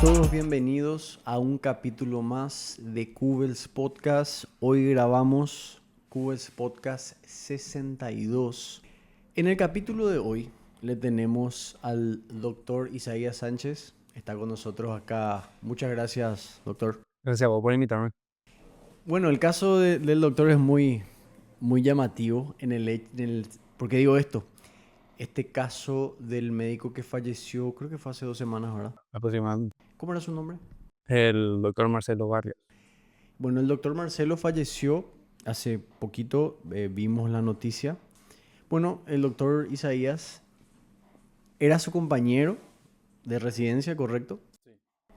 todos bienvenidos a un capítulo más de Cubels Podcast. Hoy grabamos Cubels Podcast 62. En el capítulo de hoy le tenemos al doctor Isaías Sánchez. Está con nosotros acá. Muchas gracias, doctor. Gracias a vos por invitarme. Bueno, el caso del doctor es muy llamativo ¿por qué digo esto? Este caso del médico que falleció, creo que fue hace 2 semanas, ¿verdad? Aproximadamente. ¿Cómo era su nombre? El doctor Marcelo Barrios. Bueno, el doctor Marcelo falleció hace poquito, vimos la noticia. Bueno, el doctor Isaías era su compañero de residencia, ¿correcto? Sí.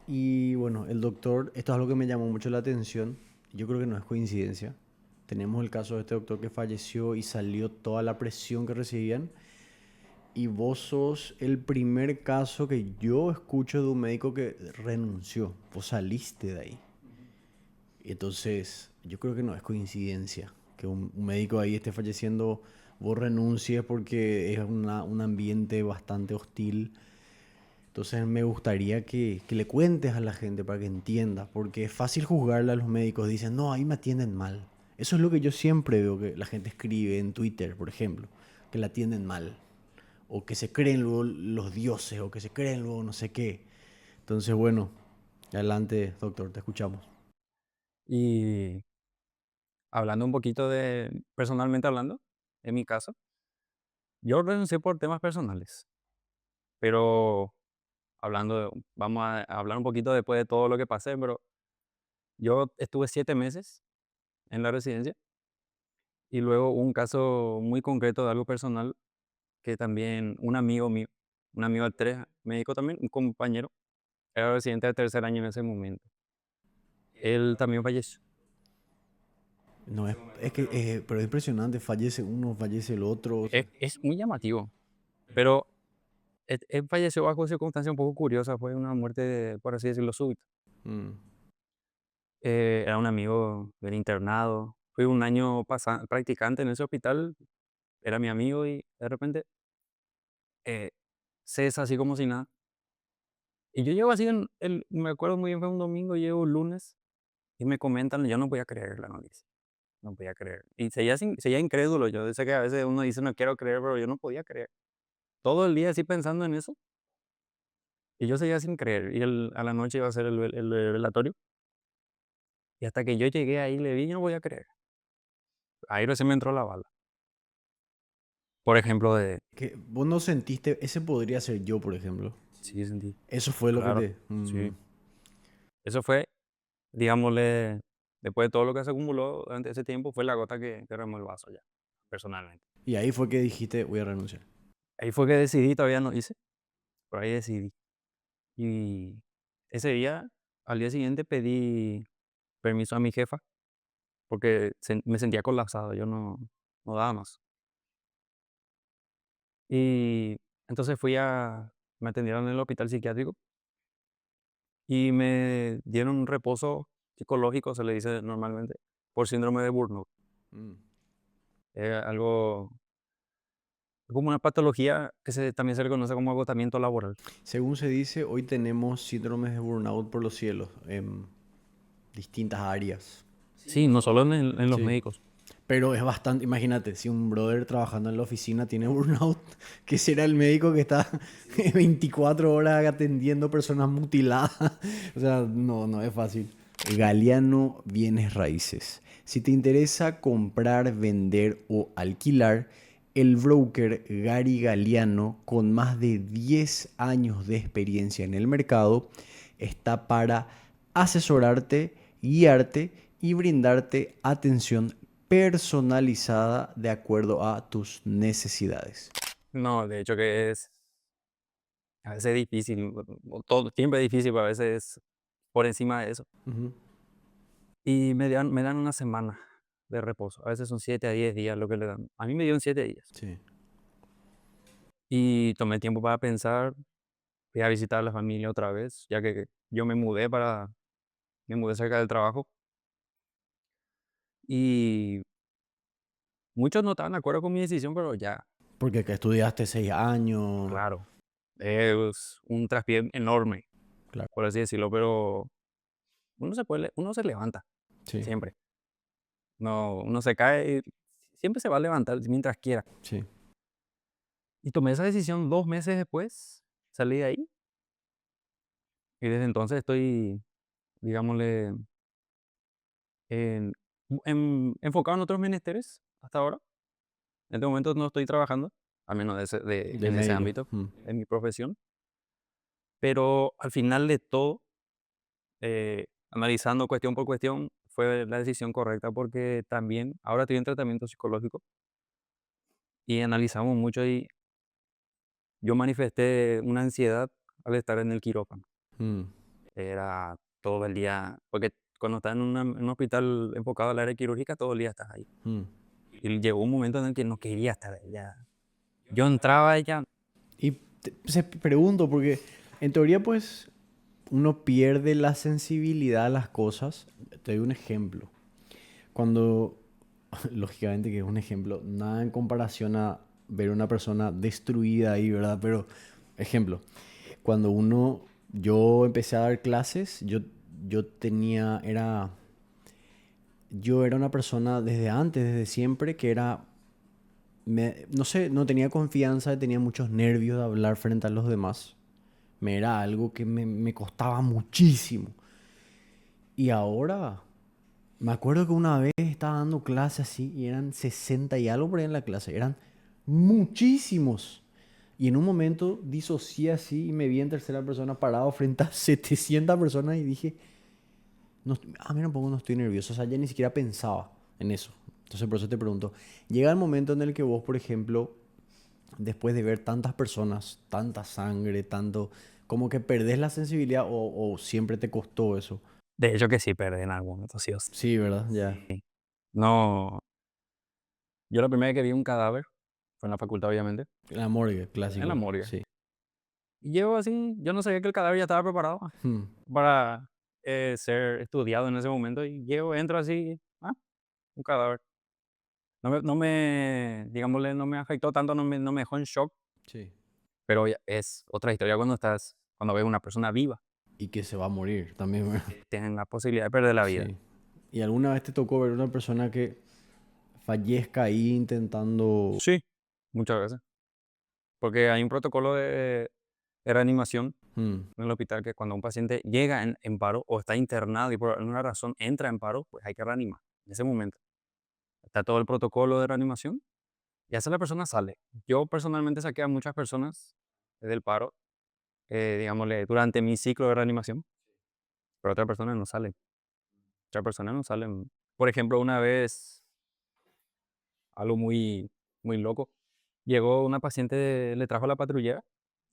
Y bueno, el doctor, esto es algo que me llamó mucho la atención, yo creo que no es coincidencia. Tenemos el caso de este doctor que falleció y salió toda la presión que recibían. Y vos sos el primer caso que yo escucho de un médico que renunció. Vos saliste de ahí. Entonces, yo creo que no es coincidencia que un médico ahí esté falleciendo, vos renuncies porque es un ambiente bastante hostil. Entonces, me gustaría que le cuentes a la gente para que entienda, porque es fácil juzgarle a los médicos. Dicen, no, ahí me atienden mal. Eso es lo que yo siempre veo que la gente escribe en Twitter, por ejemplo, que la atienden mal, o que se creen luego los dioses, o que se creen luego no sé qué. Entonces, bueno, adelante, doctor, te escuchamos. Y hablando un poquito personalmente hablando, en mi caso, yo renuncié por temas personales, pero vamos a hablar un poquito después de todo lo que pasé, pero yo estuve 7 meses en la residencia y luego hubo un caso muy concreto de algo personal que también un amigo mío, un amigo de tres, médico también, un compañero, era residente de tercer año en ese momento. Él también falleció. No es que, pero es impresionante, fallece uno, fallece el otro. O sea, Es muy llamativo, pero él falleció bajo circunstancias un poco curiosas, fue una muerte, por así decirlo, súbita. mm, Era un amigo del internado, fui un año practicante en ese hospital, era mi amigo y de repente eh, cesa así como si nada. Y yo llego así, me acuerdo muy bien, fue un domingo, llego un lunes y me comentan, yo no podía creer la noticia, no podía creer. Y seguía incrédulo, yo sé que a veces uno dice no quiero creer, pero yo no podía creer. Todo el día así pensando en eso y yo seguía sin creer. Y a la noche iba a ser el velatorio. Y hasta que yo llegué ahí, le vi, yo no voy a creer. Ahí recién me entró la bala. Por ejemplo, que vos no sentiste, ese podría ser yo, por ejemplo. sí, sentí, Eso fue lo que claro, te... sí. Eso fue, digámosle, después de todo lo que se acumuló durante ese tiempo, fue la gota que derramó el vaso ya, personalmente. Y ahí fue que dijiste, voy a renunciar. Ahí fue que decidí, todavía no hice, pero ahí decidí. Y ese día, al día siguiente, pedí permiso a mi jefa, porque me sentía colapsado, yo no daba más. Y entonces me atendieron en el hospital psiquiátrico y me dieron un reposo psicológico, se le dice normalmente, por síndrome de burnout. Mm. Algo como una patología que también se le conoce como agotamiento laboral. Según se dice, hoy tenemos síndromes de burnout por los cielos en distintas áreas. Sí, no solo en los Sí. médicos. Pero es bastante, imagínate, si un brother trabajando en la oficina tiene burnout, que será el médico que está 24 horas atendiendo personas mutiladas. O sea, no es fácil. Galeano Bienes Raíces. Si te interesa comprar, vender o alquilar, el broker Gary Galeano, con más de 10 años de experiencia en el mercado, está para asesorarte, guiarte y brindarte atención personalizada de acuerdo a tus necesidades. No, de hecho que a veces es difícil, todo, siempre es difícil, pero a veces es por encima de eso. Ujú. Y me dan una semana de reposo. A veces son 7 a 10 días lo que le dan. A mí me dieron 7 días. Sí. Y tomé tiempo para pensar, fui a visitar a la familia otra vez, ya que yo me mudé cerca del trabajo. Y muchos no estaban de acuerdo con mi decisión, pero ya, Porque acá estudiaste 6 años. claro, es un traspié enorme. Claro. por así decirlo, pero uno se levanta, Sí, siempre. No, uno se cae, siempre se va a levantar mientras quiera. sí. Y tomé esa decisión 2 meses después, salí de ahí, y desde entonces estoy, digámosle, en enfocado en otros menesteres hasta ahora. En este momento no estoy trabajando, al menos De en ese médico. ámbito, en mi profesión, pero al final de todo, analizando cuestión por cuestión, fue la decisión correcta porque también ahora estoy en tratamiento psicológico y analizamos mucho y yo manifesté una ansiedad al estar en el quirófano. Mm, Era todo el día, porque cuando estás en un hospital enfocado al área quirúrgica, todo el día estás ahí. mm. Y llegó un momento en el que no quería estar ahí. Yo entraba y ya. Y se pregunto, porque en teoría, pues, uno pierde la sensibilidad a las cosas. Te doy un ejemplo. Cuando, lógicamente que es un ejemplo, nada en comparación a ver una persona destruida ahí, ¿verdad? Pero, ejemplo, cuando yo empecé a dar clases, yo era una persona desde antes, desde siempre, que era, no sé, no tenía confianza, tenía muchos nervios de hablar frente a los demás. Me era algo que me costaba muchísimo. Y ahora, me acuerdo que una vez estaba dando clase así y eran 60 y algo por ahí en la clase. Eran muchísimos. Y en un momento disocié así y me vi en tercera persona parado frente a 700 personas y dije, no, mira un poco, no estoy nervioso. O sea, ya ni siquiera pensaba en eso. Entonces por eso te pregunto, llega el momento en el que vos, por ejemplo, después de ver tantas personas, tanta sangre, tanto, como que perdés la sensibilidad o siempre te costó eso. De hecho que sí perdí en algún momento, sí o sí. Sí, ¿verdad? Ya. No, yo la primera vez que vi un cadáver fue en la facultad, obviamente, La morgue, en la clásico. morgue. Sí. Y llego así, yo no sabía que el cadáver ya estaba preparado Hmm. para ser estudiado en ese momento. Y llego, entro así, un cadáver. Digámosle, no me afectó tanto, no me dejó en shock, Sí. pero es otra historia cuando ves una persona viva, Y que se va a morir también, ¿verdad? tienen la posibilidad de perder la vida. Sí. ¿Y alguna vez te tocó ver una persona que fallezca ahí intentando... Sí, muchas veces. Porque hay un protocolo de reanimación Hmm. en el hospital que cuando un paciente llega en paro o está internado y por alguna razón entra en paro, pues hay que reanimar en ese momento. Está todo el protocolo de reanimación y hasta la persona sale. Yo personalmente saqué a muchas personas del paro, digámosle, durante mi ciclo de reanimación, pero otras personas no salen. Otras personas no salen. Por ejemplo, una vez, algo muy loco, llegó una paciente, le trajo la patrullera,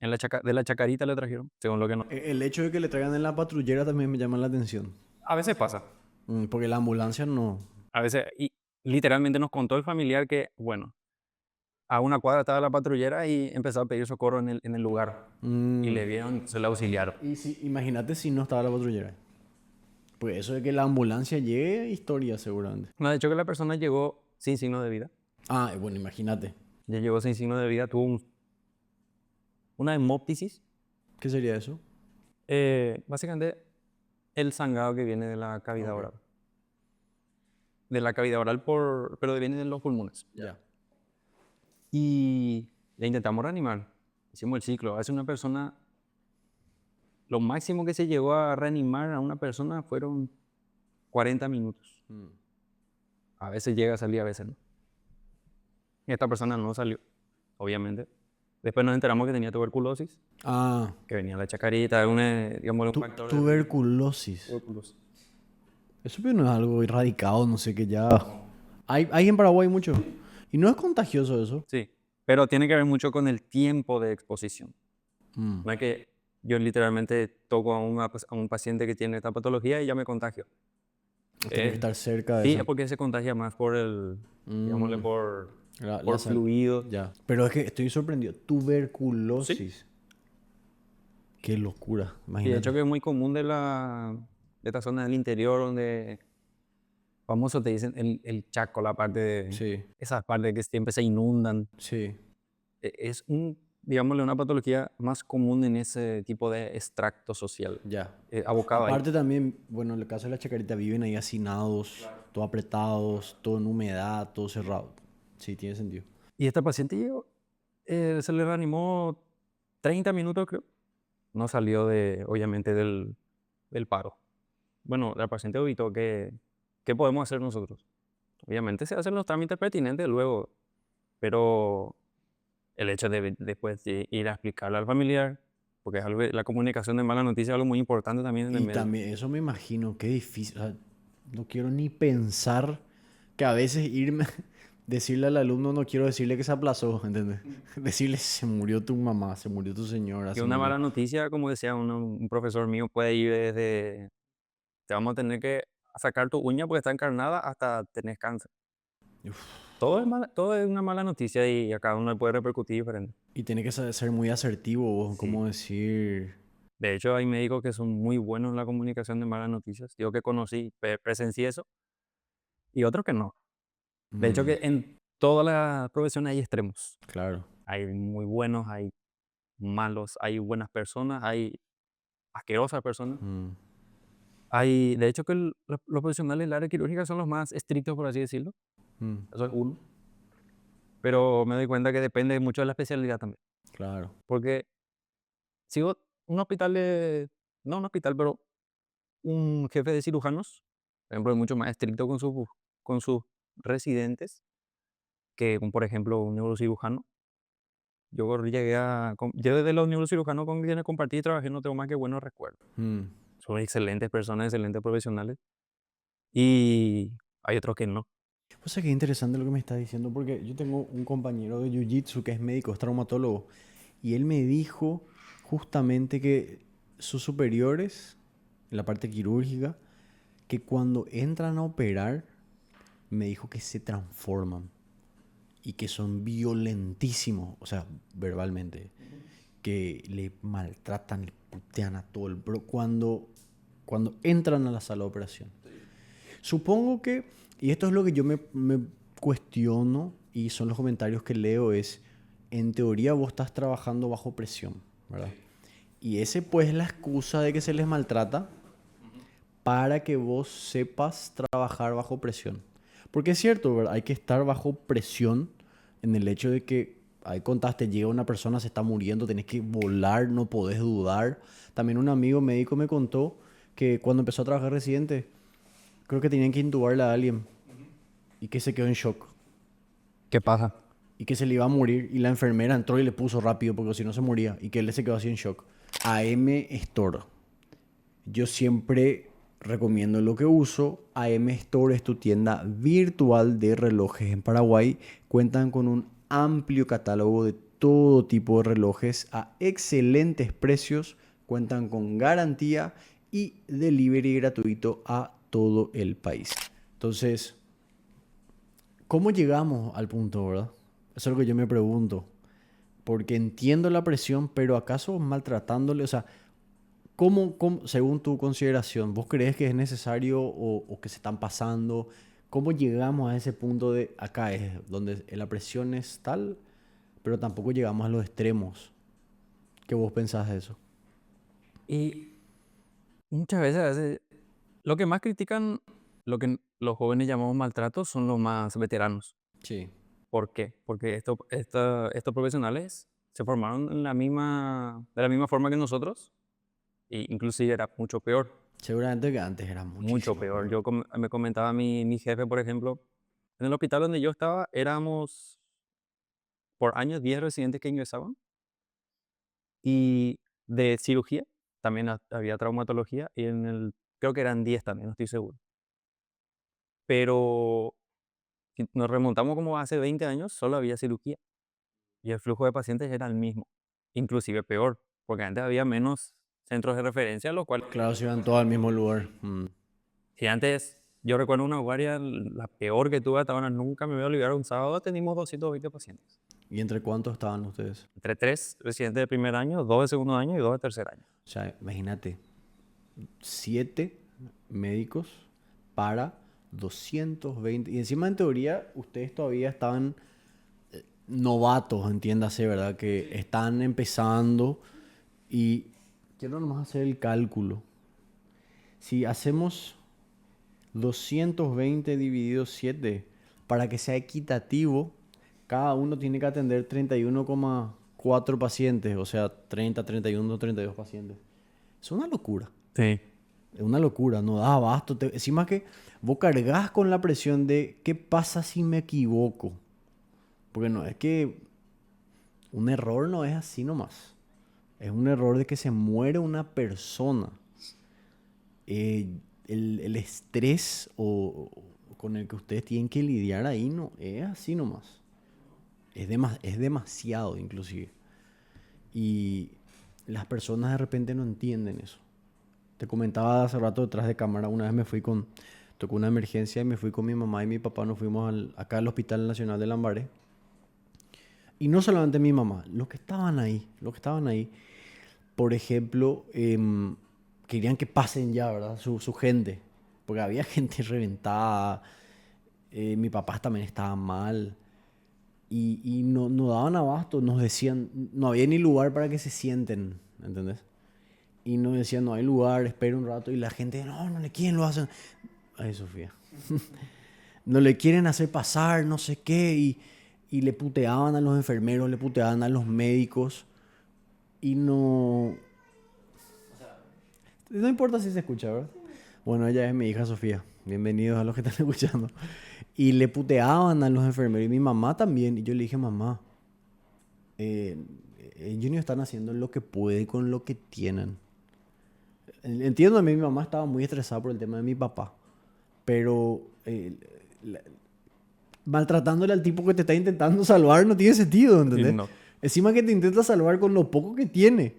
de la Chacarita le trajeron, según lo que no. El hecho de que le traigan en la patrullera también me llama la atención. A veces pasa. Porque la ambulancia no. A veces, y literalmente nos contó el familiar que, bueno, a una cuadra estaba la patrullera y empezó a pedir socorro en el lugar. Y Mm. le vieron, se le auxiliaron. Y si, imagínate si no estaba la patrullera. Pues eso de que la ambulancia llegue, historia seguramente. No, de hecho que la persona llegó sin signo de vida. Ah, bueno, imagínate. Ya llegó sin signo de vida, tuvo una hemoptisis. ¿Qué sería eso? Básicamente, el sangrado que viene de la cavidad Ok. oral. De la cavidad oral, pero viene de los pulmones. Ya. Y le intentamos reanimar. Hicimos el ciclo. Hace una persona, lo máximo que se llegó a reanimar a una persona fueron 40 minutos. Mm. A veces llega a salir, a veces no. Y esta persona no salió, obviamente. Después nos enteramos que tenía tuberculosis, Ah, que venía la chacarita, digamos, un factor de riesgo. tuberculosis. Tuberculosis. Eso pero no es algo erradicado, no sé qué ya. Hay en Paraguay mucho. Y no es contagioso eso. Sí, pero tiene que ver mucho con el tiempo de exposición. Mm. No es que yo literalmente toco a un paciente que tiene esta patología y ya me contagio. Tiene que estar cerca de Sí, es eso. porque se contagia más digámosle, Mm. por fluidos. Ya. Pero es que estoy sorprendido. Sí, Tuberculosis. Qué locura. y de hecho Imagínate. que es muy común de esta zona del interior donde famoso te dicen el Chaco, Sí, esas partes que siempre se inundan. sí. Es un digámosle, una patología más común en ese tipo de extracto social, Ya. abocado ahí. Aparte también, bueno, en el caso de la chacarita viven ahí hacinados, todo apretados, todo en humedad, todo cerrado. Sí, tiene sentido. Y esta paciente llegó, se le reanimó 30 minutos, creo. No salió de, obviamente, del paro. Bueno, la paciente evitó ¿qué podemos hacer nosotros? Obviamente se hacen los trámites pertinentes luego, pero el hecho de después de ir a explicarle al familiar, porque es algo, la comunicación de mala noticia es algo muy importante también en el Y medio. también, eso me imagino, qué difícil. O sea, no quiero ni pensar que a veces irme, decirle al alumno, no quiero decirle que se aplazó, ¿entendés? Decirle, se murió tu mamá, se murió tu señora, Y se una murió. mala noticia, como decía un profesor mío, puede ir desde te vamos a tener que sacar tu uña porque está encarnada hasta tenés cáncer. Uf. Todo es una mala noticia y a cada uno le puede repercutir diferente. Y tiene que ser muy asertivo, vos, Sí. cómo decir. De hecho, hay médicos que son muy buenos en la comunicación de malas noticias. Yo que conocí, presencié eso, y otros que no. De hecho, Mm, que en todas las profesiones hay extremos. claro. Hay muy buenos, hay malos, hay buenas personas, hay asquerosas personas. Mm, Hay, de hecho, que los profesionales del área quirúrgica son los más estrictos, por así decirlo. mm, Eso es uno. Pero me doy cuenta que depende mucho de la especialidad también. claro. Porque si vos, un hospital de, no un hospital, pero un jefe de cirujanos, por ejemplo, es mucho más estricto con sus residentes que, por ejemplo, un neurocirujano. Yo de los neurocirujanos con quienes compartí y trabajé no tengo más que buenos recuerdos. Mm. Son excelentes personas, excelentes profesionales. Y hay otros que no. O sea, que es interesante lo que me estás diciendo, porque yo tengo un compañero de Jiu-Jitsu que es médico, es traumatólogo, y él me dijo justamente que sus superiores, en la parte quirúrgica, que cuando entran a operar, me dijo que se transforman y que son violentísimos, o sea, verbalmente, que le maltratan, le putean a todo el bro cuando entran a la sala de operación. Supongo que, y esto es lo que yo me cuestiono y son los comentarios que leo, es, en teoría vos estás trabajando bajo presión, ¿verdad? Y ese pues es la excusa de que se les maltrata para que vos sepas trabajar bajo presión. Porque es cierto, ¿verdad? Hay que estar bajo presión en el hecho de que, ahí contaste, llega una persona, se está muriendo, tenés que volar, no podés dudar. También un amigo médico me contó que cuando empezó a trabajar residente, creo que tenían que intubarle a alguien y que se quedó en shock ¿Qué pasa? y que se le iba a morir y la enfermera entró y le puso rápido porque si no se moría y que él se quedó así en shock. AM Store. Yo siempre recomiendo lo que uso. AM Store es tu tienda virtual de relojes en Paraguay. Cuentan con un amplio catálogo de todo tipo de relojes a excelentes precios. Cuentan con garantía y delivery gratuito a todo el país. Entonces, ¿cómo llegamos al punto, verdad? Eso es lo que yo me pregunto. Porque entiendo la presión, pero ¿acaso maltratándole? O sea, según tu consideración, vos crees que es necesario o que se están pasando? ¿Cómo llegamos a ese punto de acá es donde la presión es tal, pero tampoco llegamos a los extremos? ¿Qué vos pensás de eso? Y muchas veces, lo que más critican, lo que los jóvenes llamamos maltrato, son los más veteranos. Sí. ¿Por qué? Porque estos profesionales se formaron de la misma forma que nosotros, e inclusive era mucho peor, Seguramente que antes era mucho muchísimo peor. peor. Me comentaba mi jefe, por ejemplo, en el hospital donde yo estaba, éramos por años 10 residentes que ingresaban, y de cirugía, también había traumatología, y creo que eran 10 también, no estoy seguro. Pero si nos remontamos como hace 20 años, solo había cirugía. Y el flujo de pacientes era el mismo, inclusive peor, porque antes había menos centros de referencia, lo cual, Claro, se iban todos al mismo lugar. Mm. si antes yo recuerdo una guardia, la peor que tuve hasta ahora, nunca me voy a olvidar, un sábado teníamos 220 pacientes, ¿Y entre cuántos estaban ustedes? entre 3 residentes de primer año, 2 de segundo año y 2 de tercer año. O sea, imagínate, 7 médicos para 220. Y encima, en teoría, ustedes todavía estaban novatos, entiéndase, ¿verdad? Que están empezando y quiero nomás hacer el cálculo. Si hacemos 220 dividido 7 para que sea equitativo, cada uno tiene que atender 31,4 pacientes, o sea, 30, 31, 32 pacientes. Es una locura. Sí. Es una locura, no da abasto. Encima que vos cargas con la presión de qué pasa si me equivoco. Porque no es que un error no es así nomás. Es un error de que se muere una persona. Eh, el estrés con el que ustedes tienen que lidiar ahí no es así nomás. Es demasiado inclusive. Y las personas de repente no entienden eso. Te comentaba hace rato detrás de cámara, una vez tocó una emergencia y me fui con mi mamá y mi papá, nos fuimos acá al Hospital Nacional de Lambaré. Y no solamente mi mamá, los que estaban ahí, por ejemplo, querían que pasen ya, ¿verdad? Su gente, porque había gente reventada, mi papá también estaba mal, y no daban abasto, nos decían, no había ni lugar para que se sienten, ¿entendés? Y nos decían, no hay lugar, espera un rato, y la gente, no le quieren, lo hacen. Ay, Sofía. No le quieren hacer pasar, no sé qué, y le puteaban a los enfermeros, le puteaban a los médicos, y no... No importa si se escucha, ¿verdad? Bueno, ella es mi hija Sofía. Bienvenidos a los que están escuchando. Y le puteaban a los enfermeros y mi mamá también. Y yo le dije, mamá, eh, ellos no están haciendo lo que pueden con lo que tienen. Entiendo, a mí mi mamá estaba muy estresada por el tema de mi papá. Pero la- maltratándole al tipo que te está intentando salvar no tiene sentido, Y ¿entendés? no. Encima que te intenta salvar con lo poco que tiene.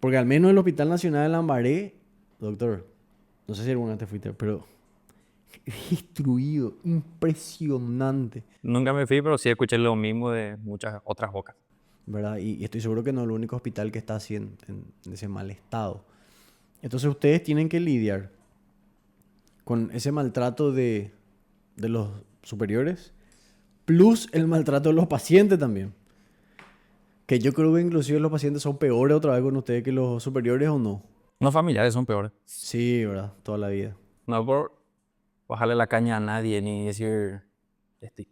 Porque al menos el Hospital Nacional de Lambaré, doctor, no sé si alguna vez te fuiste, pero destruido, impresionante, Nunca me fui, pero sí escuché lo mismo de muchas otras bocas. ¿verdad? Y estoy seguro que no es el único hospital que está así en ese mal estado. Entonces ustedes tienen que lidiar con ese maltrato de los superiores, plus el maltrato de los pacientes también. Que yo creo que inclusive los pacientes son peores otra vez con ustedes que los superiores o no. Los familiares son peores. Sí, ¿verdad? Toda la vida. No por bajarle la caña a nadie ni decir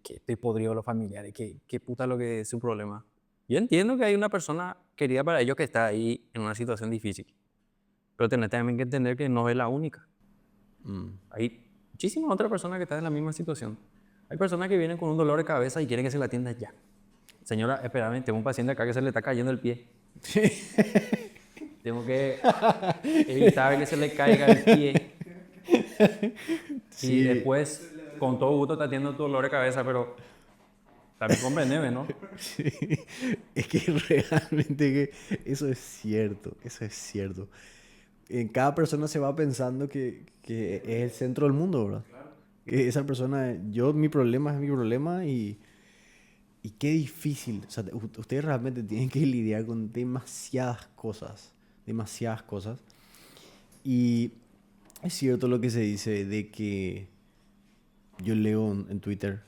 que estoy podrido a los familiares, que puta lo que es su problema. Yo entiendo que hay una persona querida para ellos que está ahí en una situación difícil, pero tenés también que entender que no es la única. Mm. Hay muchísimas otras personas que están en la misma situación. Hay personas que vienen con un dolor de cabeza y quieren que se la atienda ya. Señora, espérame, tengo un paciente acá que se le está cayendo el pie. Tengo que evitar que se le caiga el pie. Y Sí, después, con todo gusto, te atiendo tu dolor de cabeza, pero también comprendeme, ¿no? sí. Es que realmente que eso es cierto, eso es cierto. En cada persona se va pensando que es el centro del mundo, ¿verdad? Que esa persona, mi problema es mi problema y qué difícil. O sea, ustedes realmente tienen que lidiar con demasiadas cosas, demasiadas cosas. Y es cierto lo que se dice de que yo leo en Twitter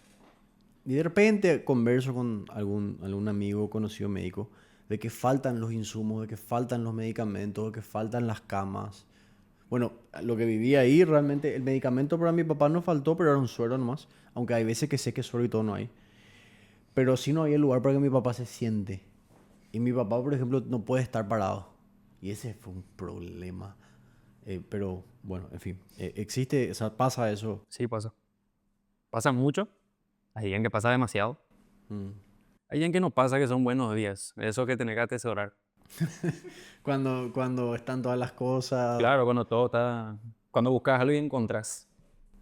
y de repente converso con algún amigo conocido médico de que faltan los insumos, de que faltan los medicamentos, de que faltan las camas. Bueno, lo que viví ahí realmente, el medicamento para mi papá no faltó, pero era un suero nomás. Aunque hay veces que sé que suero y todo no hay. Pero sí no había lugar para que mi papá se siente. Y mi papá, por ejemplo, no puede estar parado. Y ese fue un problema. Pero bueno, en fin, existe, o sea, pasa eso. Sí, pasa. Pasa mucho. Hay días en que pasa demasiado. Mm. Hay días en que no pasa, que son buenos días. Eso que tenés que atesorar. Cuando están todas las cosas. Claro, cuando todo está... Cuando buscas algo y encontrás.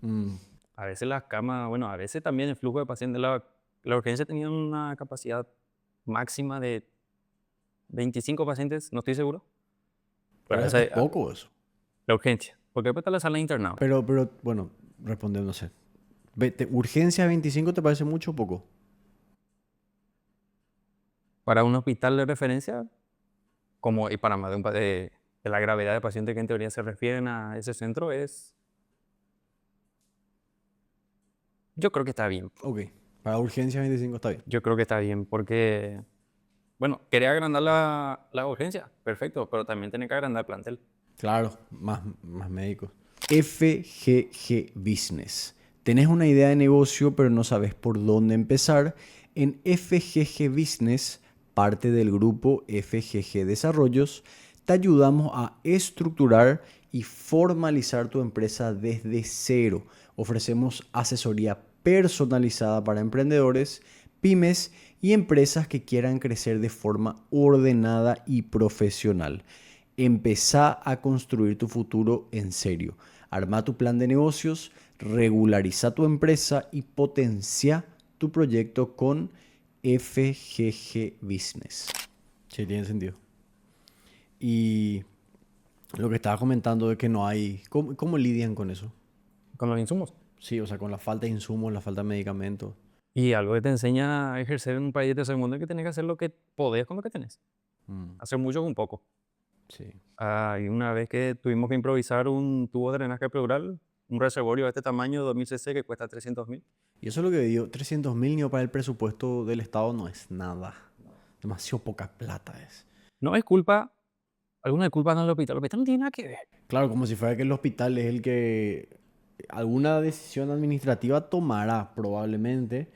Mm. A veces las camas, bueno, a veces también el flujo de pacientes, la urgencia tenía una capacidad máxima de 25 pacientes, no estoy seguro. Pero Pero esa es es poco eso. la urgencia. Porque después está la sala de internado. Pero bueno, respondiendo, no sé. ¿Urgencia 25 te parece mucho o poco? Para un hospital de referencia, como y para más de la gravedad de pacientes que en teoría se refieren a ese centro, yo creo que está bien. Ok. Para urgencias 25 está bien. Yo creo que está bien porque, bueno, quería agrandar la urgencia, perfecto, pero también tiene que agrandar el plantel. Claro, más médicos. FGG Business. Tenés una idea de negocio, pero no sabes por dónde empezar. En FGG Business, parte del grupo FGG Desarrollos, te ayudamos a estructurar y formalizar tu empresa desde cero. Ofrecemos asesoría personalizada para emprendedores, pymes y empresas que quieran crecer de forma ordenada y profesional. Empezá a construir tu futuro en serio. Arma tu plan de negocios, regulariza tu empresa y potencia tu proyecto con FGG Business. Sí, tiene sentido. Y lo que estaba comentando de que no hay... ¿Cómo lidian con eso? Con los insumos. Sí, o sea, con la falta de insumos, la falta de medicamentos. Y algo que te enseña a ejercer en un país de tercer mundo es que tenés que hacer lo que podés con lo que tenés. Mm, Hacer mucho con poco. sí. Y una vez que tuvimos que improvisar un tubo de drenaje pleural, un reservorio de este tamaño, 2000 cc, que cuesta 300.000. Y eso es lo que digo, 300.000 ni para el presupuesto del Estado no es nada. Demasiado poca plata es. No es culpa, alguna es culpa no del hospital. El hospital no tiene nada que ver. Claro, como si fuera que el hospital es el que alguna decisión administrativa tomará probablemente,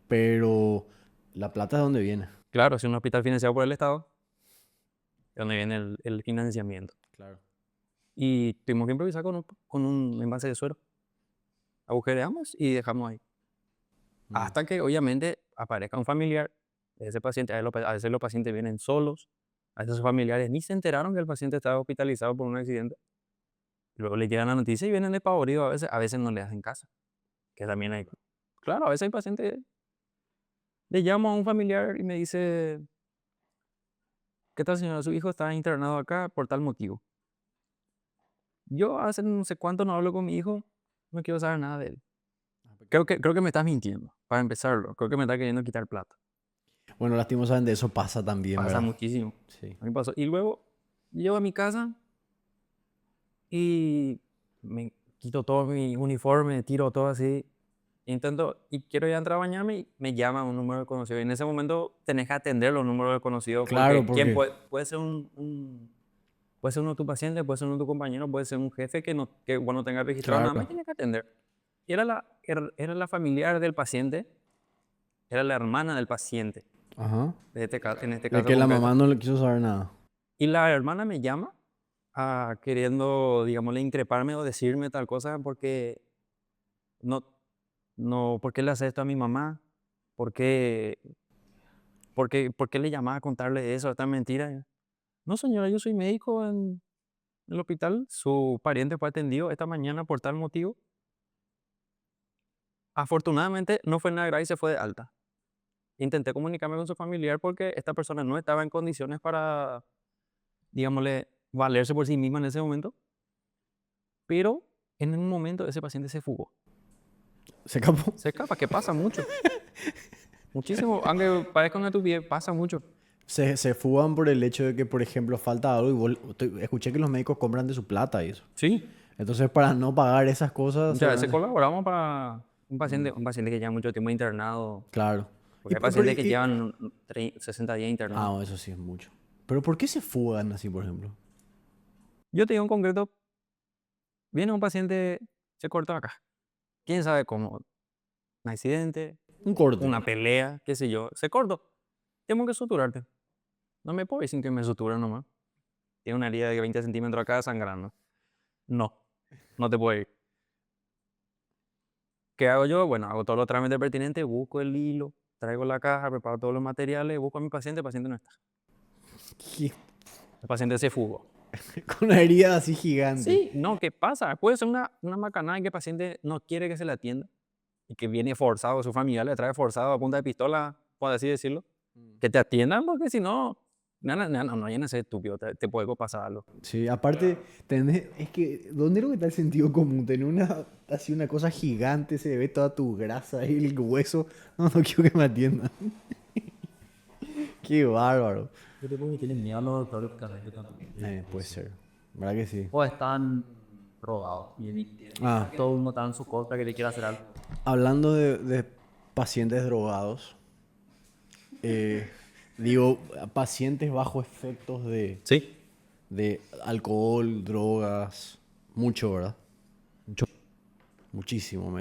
pero la plata es de dónde viene. Claro, si un hospital financiado por el Estado, de donde viene el financiamiento. Claro. Y tuvimos que improvisar con un envase de suero. Agujereamos y dejamos ahí. Mm. Hasta que obviamente aparezca un familiar de ese paciente. A veces los pacientes vienen solos. A veces sus familiares ni se enteraron que el paciente estaba hospitalizado por un accidente. Luego le llegan la noticia y vienen despavoridos a veces no le hacen caso. Que también hay. Claro, a veces hay pacientes. Le llamo a un familiar y me dice, ¿qué tal señora? Su hijo está internado acá por tal motivo. Yo hace no sé cuánto no hablo con mi hijo, no quiero saber nada de él. Creo que me estás mintiendo, para empezarlo. Creo que me estás queriendo quitar plata. Bueno, lastimosamente eso pasa también, Pasa ¿verdad? muchísimo. Sí. A mí pasó. Y luego llego a mi casa y me quito todo mi uniforme, tiro todo así. Intento y quiero ya entrar a bañarme y me llama un número desconocido. Y en ese momento tenés que atender los números desconocidos Claro, porque quién porque... puede ser puede ser uno de tus pacientes, puede ser uno de tus compañeros, puede ser un jefe que vos no tengas registrado nada más y Claro. tienes que atender. Y era la familiar del paciente, era la hermana del paciente, Ajá. en este De caso que la concreto. mamá no le quiso saber nada. Y la hermana me llama queriendo, digámosle, increparme o decirme tal cosa porque no, no, ¿por qué le hace esto a mi mamá? ¿Por qué, por qué le llamaba a contarle eso, esta mentira? No, señora, yo soy médico en el hospital. Su pariente fue atendido esta mañana por tal motivo. Afortunadamente no fue nada grave y se fue de alta. Intenté comunicarme con su familiar porque esta persona no estaba en condiciones para, digámosle, valerse por sí misma en ese momento. Pero en un momento ese paciente se fugó. Se escapó. Se escapa, que pasa mucho. Muchísimo, aunque parezca una estupidez, pasa mucho. Se fugan por el hecho de que, por ejemplo, falta algo y escuché que los médicos compran de su plata y eso. Sí, Entonces, para no pagar esas cosas, muchas veces seguramente... colaboramos para un paciente que lleva mucho tiempo internado. Claro. Porque hay pacientes que llevan 60 días internados. Ah, eso sí es mucho. Pero ¿por qué se fugan así, por ejemplo? Yo te digo en concreto, viene un paciente, se cortó acá. ¿Quién sabe cómo? Un accidente, Un corte. una pelea, qué sé yo. Se cortó. Tengo que suturarte. No me puedo ir sin que me suturen nomás. Tiene una herida de 20 centímetros acá sangrando. No, no te puedo ir. ¿Qué hago yo? Bueno, hago todos los trámites pertinentes, busco el hilo, traigo la caja, preparo todos los materiales, busco a mi paciente, el paciente no está. ¿Qué? El paciente se fugó. Con una herida así gigante. Sí, no, ¿qué pasa? Puede ser una macanada en que el paciente no quiere que se le atienda y que viene forzado, su familia le trae forzado a punta de pistola, por así decirlo. Que te atiendan porque si no, no viene a ser estúpido, te puede pasar algo. Sí, aparte, es que, ¿dónde es lo que está el sentido común? Tener así una cosa gigante, se ve toda tu grasa y el hueso. No, no quiero que me atiendan. Qué bárbaro. Yo tipo que tienen miedo a los doctores porque hacen tanto. Puede ser. ¿Verdad que sí? O están robados. Y Ah, todo uno está en su contra que le quiere hacer algo. hablando de pacientes drogados. Digo, pacientes bajo efectos Sí. de alcohol, drogas, mucho, ¿verdad? Muchísimo.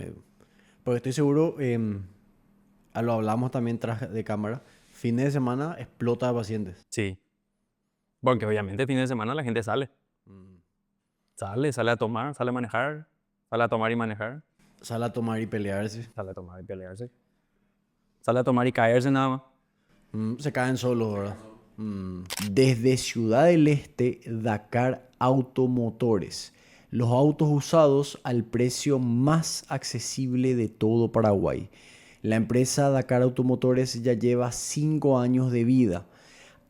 Porque estoy seguro, lo hablamos también tras de cámara, fin de semana explota de pacientes. Sí. Porque obviamente el fin de semana la gente sale. Sale a tomar, sale a manejar, sale a tomar y manejar, Sale a tomar y pelearse. sale a tomar y pelearse, sale a tomar y caerse nada más. Se caen solos, ¿verdad? Desde Ciudad del Este, Dakar Automotores. Los autos usados al precio más accesible de todo Paraguay. La empresa Dakar Automotores ya lleva 5 años de vida.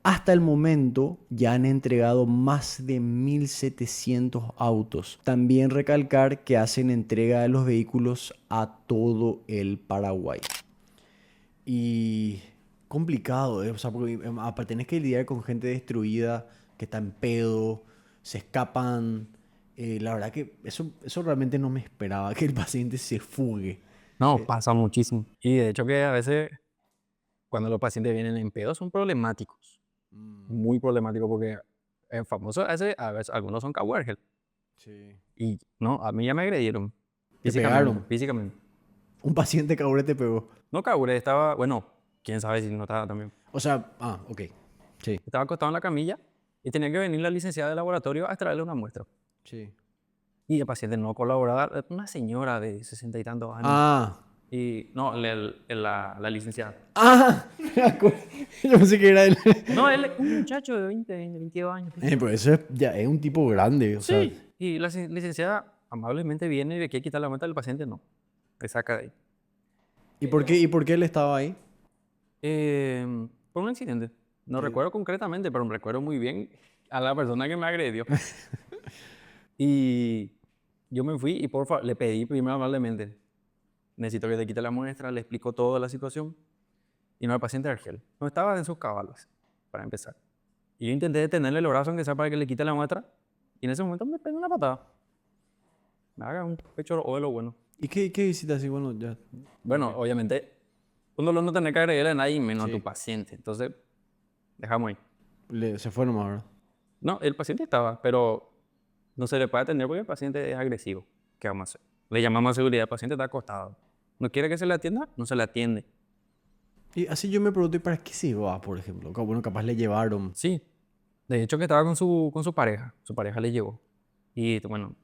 Hasta el momento ya han entregado más de 1.700 autos. También recalcar que hacen entrega de los vehículos a todo el Paraguay. Y complicado, ¿eh? O sea, porque aparte tenés que lidiar con gente destruida, que está en pedo, se escapan. La verdad que eso realmente no me esperaba, que el paciente se fugue. No, pasa muchísimo. Y de hecho que a veces cuando los pacientes vienen en pedo son problemáticos. Muy problemáticos porque es famoso, a veces algunos son coworkers. Sí. Y no, a mí ya me agredieron. ¿Te pegaron? Físicamente. Un paciente cabrón te pegó. No cabré, estaba, bueno, quién sabe si no estaba también. O sea, ok. Sí, Estaba acostado en la camilla y tenía que venir la licenciada del laboratorio a extraerle una muestra. sí. Y el paciente no colaboraba, una señora de 60 y tantos años. Ah. Y no, la licenciada. Ah, me acuerdo. Yo pensé que era él. No, él es un muchacho de 20, 22 años. Pero eso ya es un tipo grande, o sea. Sí. Y la licenciada amablemente viene y le quiere quitar la muestra del paciente, no. Le saca de ahí. ¿Y por qué él estaba ahí? Por un accidente. No recuerdo concretamente, pero me recuerdo muy bien a la persona que me agredió. Y yo me fui y por favor le pedí primero amablemente, necesito que te quite la muestra, le explico toda la situación. Y no, el paciente Argel no estaba en sus cabales, para empezar. Y yo intenté detenerle el brazo, aunque sea para que le quite la muestra, y en ese momento me pegó una patada. Me haga un pecho o de lo bueno. ¿Y qué visita así? Bueno, ya. Bueno, obviamente, un dolor no tener que agredirle a nadie, menos a Sí. tu paciente. Entonces, dejamos ahí. Se fue nomás, ¿verdad? No, el paciente estaba, pero no se le puede atender porque el paciente es agresivo. ¿Qué vamos a hacer? Le llamamos a seguridad, el paciente está acostado. ¿No quiere que se le atienda? No se le atiende. Y así yo me pregunto, ¿y para qué se va, por ejemplo? Bueno, capaz le llevaron. Sí. De hecho, que estaba con su pareja. Su pareja le llevó. Y bueno,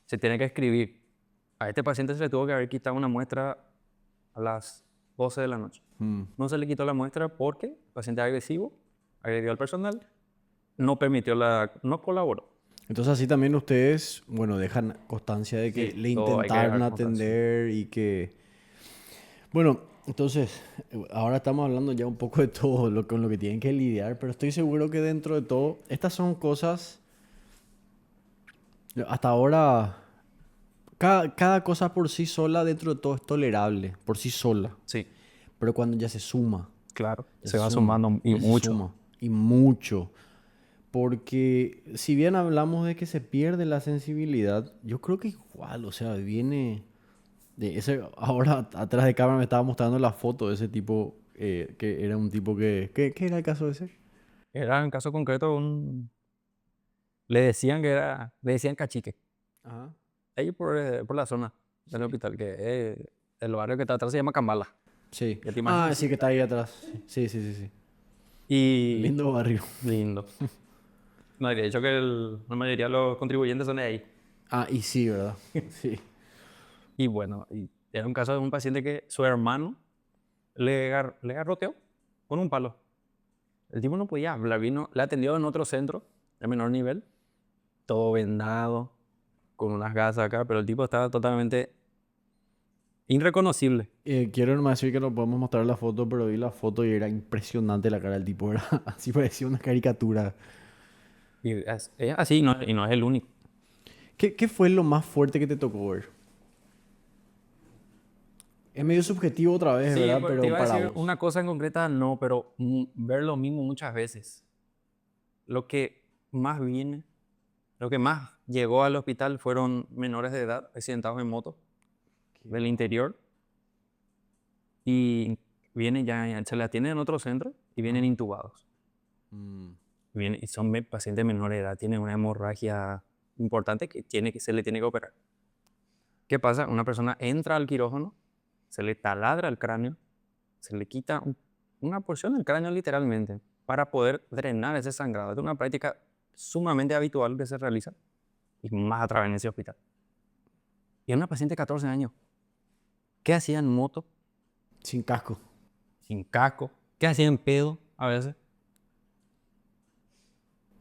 se tiene que escribir. A este paciente se le tuvo que haber quitado una muestra a las 12 de la noche. No se le quitó la muestra porque el paciente es agresivo, agredió al personal, no colaboró. Entonces así también ustedes, bueno, dejan constancia de que Sí, le todo hay que intentaron dejar constancia. atender y que... Bueno, entonces, ahora estamos hablando ya un poco de todo con lo que tienen que lidiar, pero estoy seguro que dentro de todo, estas son cosas, hasta ahora, cada cosa por sí sola dentro de todo es tolerable, por sí sola, Sí, pero cuando ya se suma, claro. ya Se va suma, sumando y ya se mucho. suma, y mucho. Porque si bien hablamos de que se pierde la sensibilidad, yo creo que igual, o sea, viene de ese. Ahora atrás de cámara me estaba mostrando la foto de ese tipo, que era un tipo ¿qué era el caso ese? Era en caso concreto le decían cachique. Ajá. Ahí por la zona del hospital, que el barrio que está atrás se llama Cambala. Sí. Ya te Ah, imaginas. sí, que está ahí atrás. Sí, sí, sí, sí. Y Lindo barrio. lindo. No, y de hecho que la mayoría de los contribuyentes son de ahí. Ah, y sí, ¿verdad? Sí. Y bueno, y era un caso de un paciente que su hermano le garroteó con un palo. El tipo no podía hablar, le atendió en otro centro de menor nivel, todo vendado, con unas gasas acá, pero el tipo estaba totalmente irreconocible. Quiero nomás decir que no podemos mostrar la foto, pero vi la foto y era impresionante la cara del tipo. Era así, parecía una caricatura. Y es así, y no es el único. ¿Qué fue lo más fuerte que te tocó ver? Es medio subjetivo otra vez, Sí, ¿verdad? te Pero iba a para decir vos. una cosa en concreta, no, pero ver lo mismo muchas veces. Lo que más viene, lo que más llegó al hospital fueron menores de edad accidentados en moto del interior. y vienen ya, se le atienden en otro centro y vienen intubados. Mm. Y son pacientes de menor edad, tienen una hemorragia importante que se le tiene que operar. ¿Qué pasa? Una persona entra al quirófano, se le taladra el cráneo, se le quita una porción del cráneo literalmente para poder drenar ese sangrado. Es una práctica sumamente habitual que se realiza y más a través de ese hospital. Y es una paciente de 14 años. ¿Qué hacía en moto? Sin casco. Sin casco. ¿Qué hacía en pedo a veces?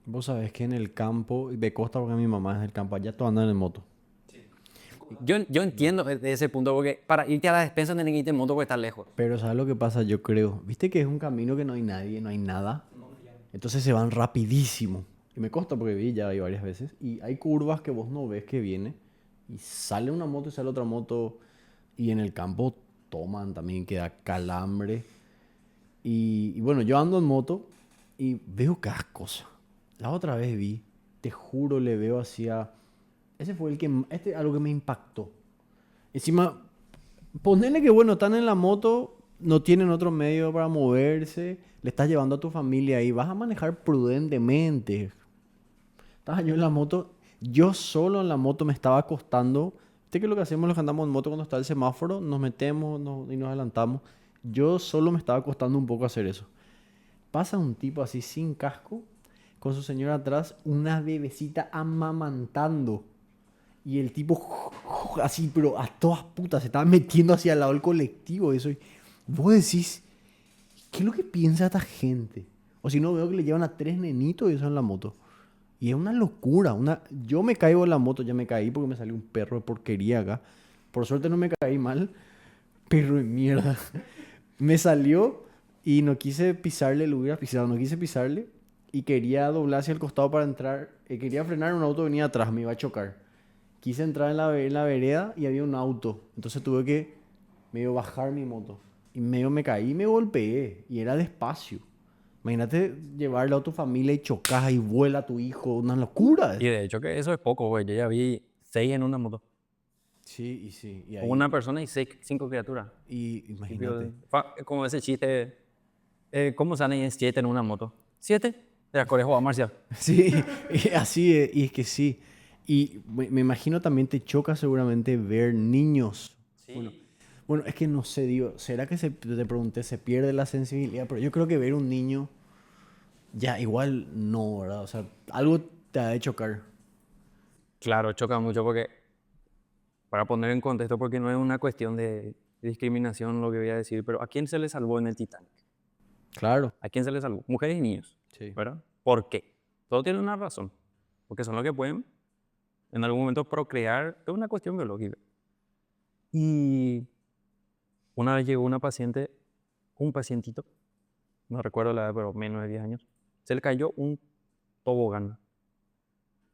Vos sabés que en el campo, de costa porque mi mamá es del campo, allá todos andan en moto. Yo entiendo de ese punto, porque para irte a la despensa tenés que irte en moto porque está lejos. Pero ¿sabes lo que pasa? Yo creo. Viste que es un camino que no hay nadie, no hay nada. Entonces se van rapidísimo. Y me consta porque vi ya hay varias veces. Y hay curvas que vos no ves que viene. Y sale una moto y sale otra moto. Y en el campo toman también, queda calambre. Y bueno, yo ando en moto y veo cada cosa. La otra vez vi, te juro, le veo hacia... Ese fue el que... Este algo que me impactó. Encima, ponele que bueno, están en la moto, no tienen otro medio para moverse, le estás llevando a tu familia ahí, vas a manejar prudentemente. Estaba yo en la moto, yo solo en la moto me estaba acostando. Viste que lo que hacemos los que andamos en moto cuando está el semáforo, nos metemos y nos adelantamos. Yo solo me estaba costando un poco hacer eso. Pasa un tipo así sin casco, con su señora atrás, una bebecita amamantando. Y el tipo así, pero a todas putas, se estaba metiendo hacia el lado del colectivo. Eso. Y vos decís, ¿qué es lo que piensa esta gente? O si no, veo que le llevan a 3 nenitos y eso en la moto. Y es una locura. Yo me caigo en la moto, ya me caí porque me salió un perro de porquería acá. Por suerte no me caí mal. Perro de mierda. Me salió y no quise pisarle, lo hubiera pisado, no quise pisarle. Y quería doblar hacia el costado para entrar. Quería frenar, un auto venía atrás, me iba a chocar. Quise entrar en la vereda y había un auto. Entonces tuve que medio bajar mi moto. Y medio me caí y me golpeé. Y era despacio. Imagínate llevarlo a tu familia y chocas y vuela a tu hijo. Una locura. Y de hecho que eso es poco, güey. Yo ya vi 6 en una moto. Sí, y sí. Y Con ahí, una persona y 5 criaturas. y imagínate. Como ese chiste, ¿cómo salen 7 en una moto? 7 de la Corejo Marcial. Sí, y así es. Y es que sí. Y me imagino también te choca seguramente ver niños. Sí. Bueno, es que no sé, digo, ¿será que te pregunté, se pierde la sensibilidad? Pero yo creo que ver un niño, ya igual no, ¿verdad? O sea, algo te ha de chocar. Claro, choca mucho porque, para poner en contexto, porque no es una cuestión de discriminación lo que voy a decir, pero ¿a quién se le salvó en el Titanic? Claro. ¿A quién se le salvó? Mujeres y niños, Sí. ¿verdad? ¿Por qué? Todo tiene una razón. Porque son los que pueden en algún momento procrear, es una cuestión biológica. Y una vez llegó una paciente, un pacientito, no recuerdo la edad, pero menos de 10 años, se le cayó un tobogán.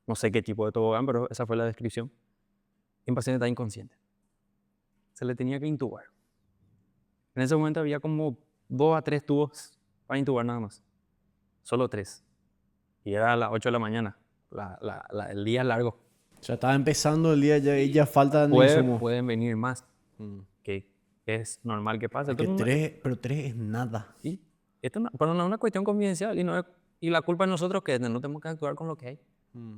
No sé qué tipo de tobogán, pero esa fue la descripción. Y un paciente está inconsciente. Se le tenía que intubar. En ese momento había como 2 a 3 tubos para intubar nada más. Solo 3. Y era a las 8 de la mañana. El día es largo. O sea, estaba empezando el día ya y ya faltan insumos. Pueden venir más, Mm. que es normal que pase. Es que Entonces, 3, pero 3 es nada. sí, pero no es una cuestión confidencial y la culpa es nosotros que no tenemos que actuar con lo que hay. Mm.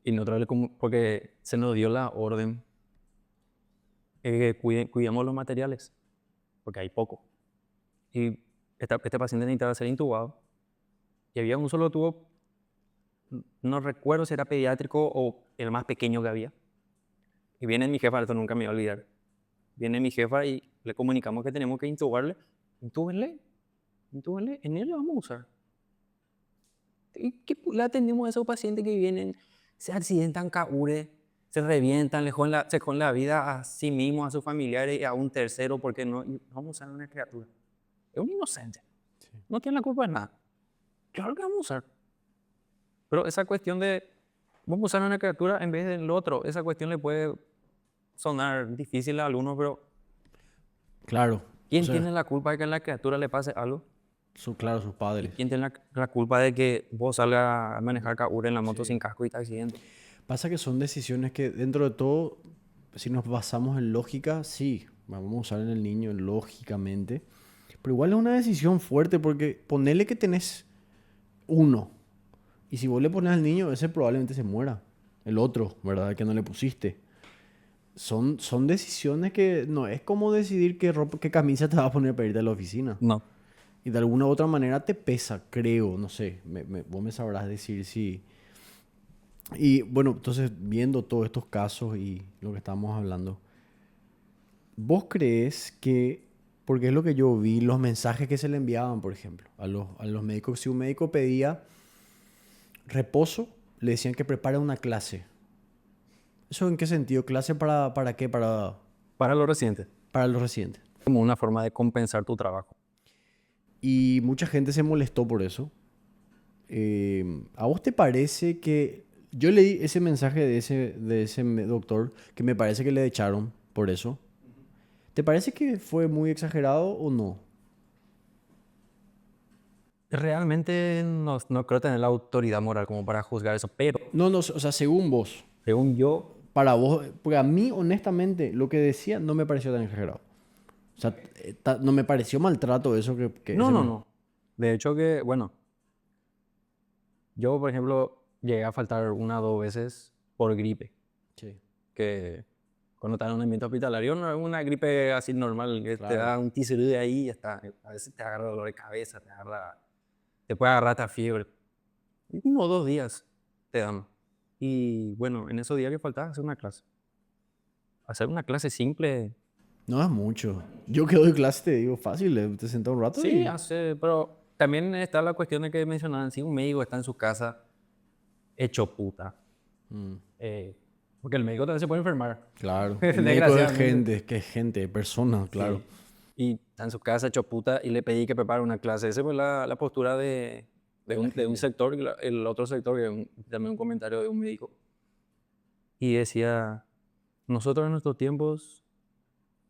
Y nosotros, porque se nos dio la orden cuidemos los materiales, porque hay poco. Y este paciente necesitaba ser intubado y había un solo tubo, no recuerdo si era pediátrico o el más pequeño que había. Y viene mi jefa, esto nunca me voy a olvidar. Viene mi jefa y le comunicamos que tenemos que intubarle. Intúbenle, en él le vamos a usar. ¿Y qué le atendemos a esos pacientes que vienen, se accidentan, caure, se revientan, se joden la vida a sí mismos, a sus familiares y a un tercero porque no vamos a usar una criatura? Es un inocente. Sí. No tiene la culpa de nada. Claro que vamos a usar. Pero esa cuestión de vamos a usar una criatura en vez del otro, esa cuestión le puede sonar difícil a algunos, pero Claro. ¿quién O sea, tiene la culpa de que a la criatura le pase algo? claro, sus padres. ¿Quién tiene la culpa de que vos salgas a manejar Kaure en la moto sin casco y te accidente? Pasa que son decisiones que dentro de todo, si nos basamos en lógica, sí, Vamos a usar en el niño, lógicamente. Pero igual es una decisión fuerte porque ponele que tenés uno. Y si vos le pones al niño, ese probablemente se muera. El otro, ¿verdad? Que no le pusiste. Son decisiones que no es como decidir qué ropa, qué camisa te vas a poner para irte a la oficina. No. Y de alguna u otra manera te pesa, creo, no sé. Vos me sabrás decir si... Y bueno, entonces viendo todos estos casos y lo que estamos hablando, ¿vos crees que, porque es lo que yo vi, los mensajes que se le enviaban, por ejemplo, a los médicos, si un médico pedía reposo, le decían que prepare una clase? ¿Eso en qué sentido? ¿Clase para qué? Para los residentes, Para los residentes. como una forma de compensar tu trabajo. Y mucha gente se molestó por eso. ¿A vos te parece que... Yo leí ese mensaje de ese doctor que me parece que le echaron por eso. ¿Te parece que fue muy exagerado o no? Realmente no creo tener la autoridad moral como para juzgar eso, pero No, no, o sea, según vos, según yo, para vos, porque a mí honestamente lo que decía no me pareció tan exagerado. O sea, no me pareció maltrato eso que no, ese no, no. De hecho que, bueno, yo por ejemplo llegué a faltar una o dos veces por gripe, Sí, que cuando estás en un ambiente hospitalario no es una gripe así normal, que te claro. da un ticerú de ahí y ya está. A veces te agarra dolor de cabeza, te puede agarrar hasta fiebre. 1 o 2 días te dan. Y bueno, en esos días que faltaba hacer una clase. Hacer una clase simple, No es mucho. Yo que doy clase te digo fácil, te sentás un rato sí, y... pero también está la cuestión de que mencionaban, si un médico está en su casa hecho puta, Mm, porque el médico también se puede enfermar, claro. El médico es desgraciadamente. gente, es que es gente, personas, claro. Sí. Y está en su casa hecho puta y le pedí que prepare una clase. Esa fue la postura de un sector, y el otro sector, que también un comentario de un médico. Y decía, nosotros en nuestros tiempos,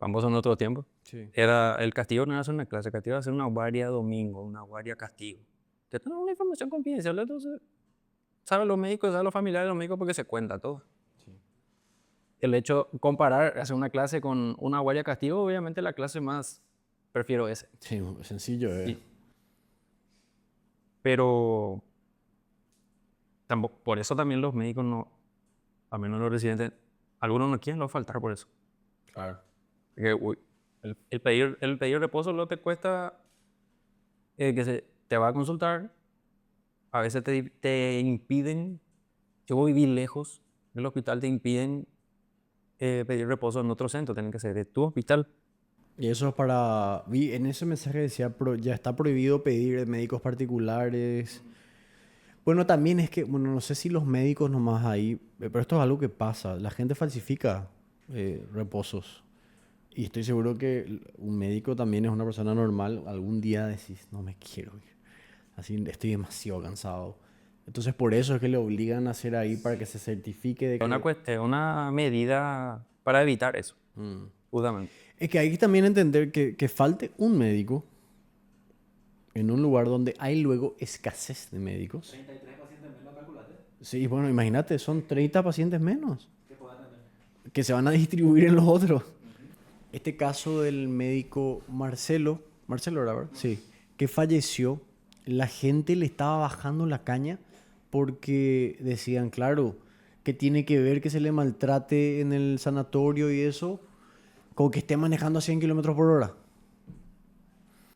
ambos en nuestros tiempos, Sí. era, el castigo no era hacer una clase, el castigo era hacer una guardia domingo, una guardia castigo. Te dan una información confidencial, entonces saben los médicos, saben los familiares de los médicos porque se cuenta todo. Sí. El hecho, comparar, hacer una clase con una guardia castigo, obviamente la clase más, prefiero ese. Sí, sencillo, Sí. Pero tampoco, por eso también los médicos no, al menos los residentes, algunos no quieren no faltar por eso. Claro. Porque, uy, el pedir reposo lo te cuesta te va a consultar, a veces te impiden, yo voy a vivir lejos del hospital, te impiden pedir reposo en otro centro, tienen que ser de tu hospital. Y eso es para... Vi en ese mensaje decía, ya está prohibido pedir de médicos particulares. Bueno, también es que, bueno, no sé si los médicos nomás ahí, pero esto es algo que pasa. La gente falsifica reposos. Y estoy seguro que un médico también es una persona normal. Algún día decís, no me quiero ir. Así estoy demasiado cansado. Entonces por eso es que le obligan a hacer ahí para que se certifique de Es una, que... es una medida para evitar eso, Mm. justamente. Es que hay que también entender que falte un médico en un lugar donde hay luego escasez de médicos. 33 pacientes menos, calculate. Sí, bueno, imagínate, son 30 pacientes menos que se van a distribuir en los otros. Este caso del médico Marcelo era, ¿verdad? Sí, que falleció, la gente le estaba bajando la caña porque decían, claro, que tiene que ver que se le maltrate en el sanatorio y eso, con que esté manejando a 100 kilómetros por hora.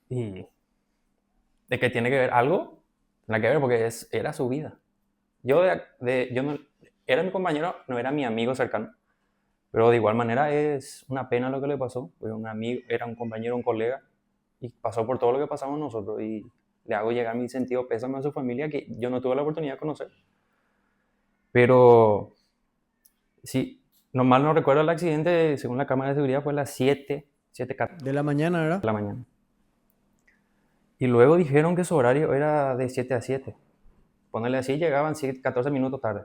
Y de que tiene que ver algo, tiene que ver porque era su vida. Yo no, era mi compañero, no era mi amigo cercano, pero de igual manera es una pena lo que le pasó. Fue un amigo, era un compañero, un colega, y pasó por todo lo que pasamos nosotros. Y le hago llegar mi sentido pésame a su familia, que yo no tuve la oportunidad de conocer. Pero sí, normal no recuerdo el accidente, según la cámara de seguridad, fue a las 7:14 De la mañana, de ¿verdad? la mañana. Y luego dijeron que su horario era de 7 a 7. Ponerle así, llegaban 14 minutos tarde.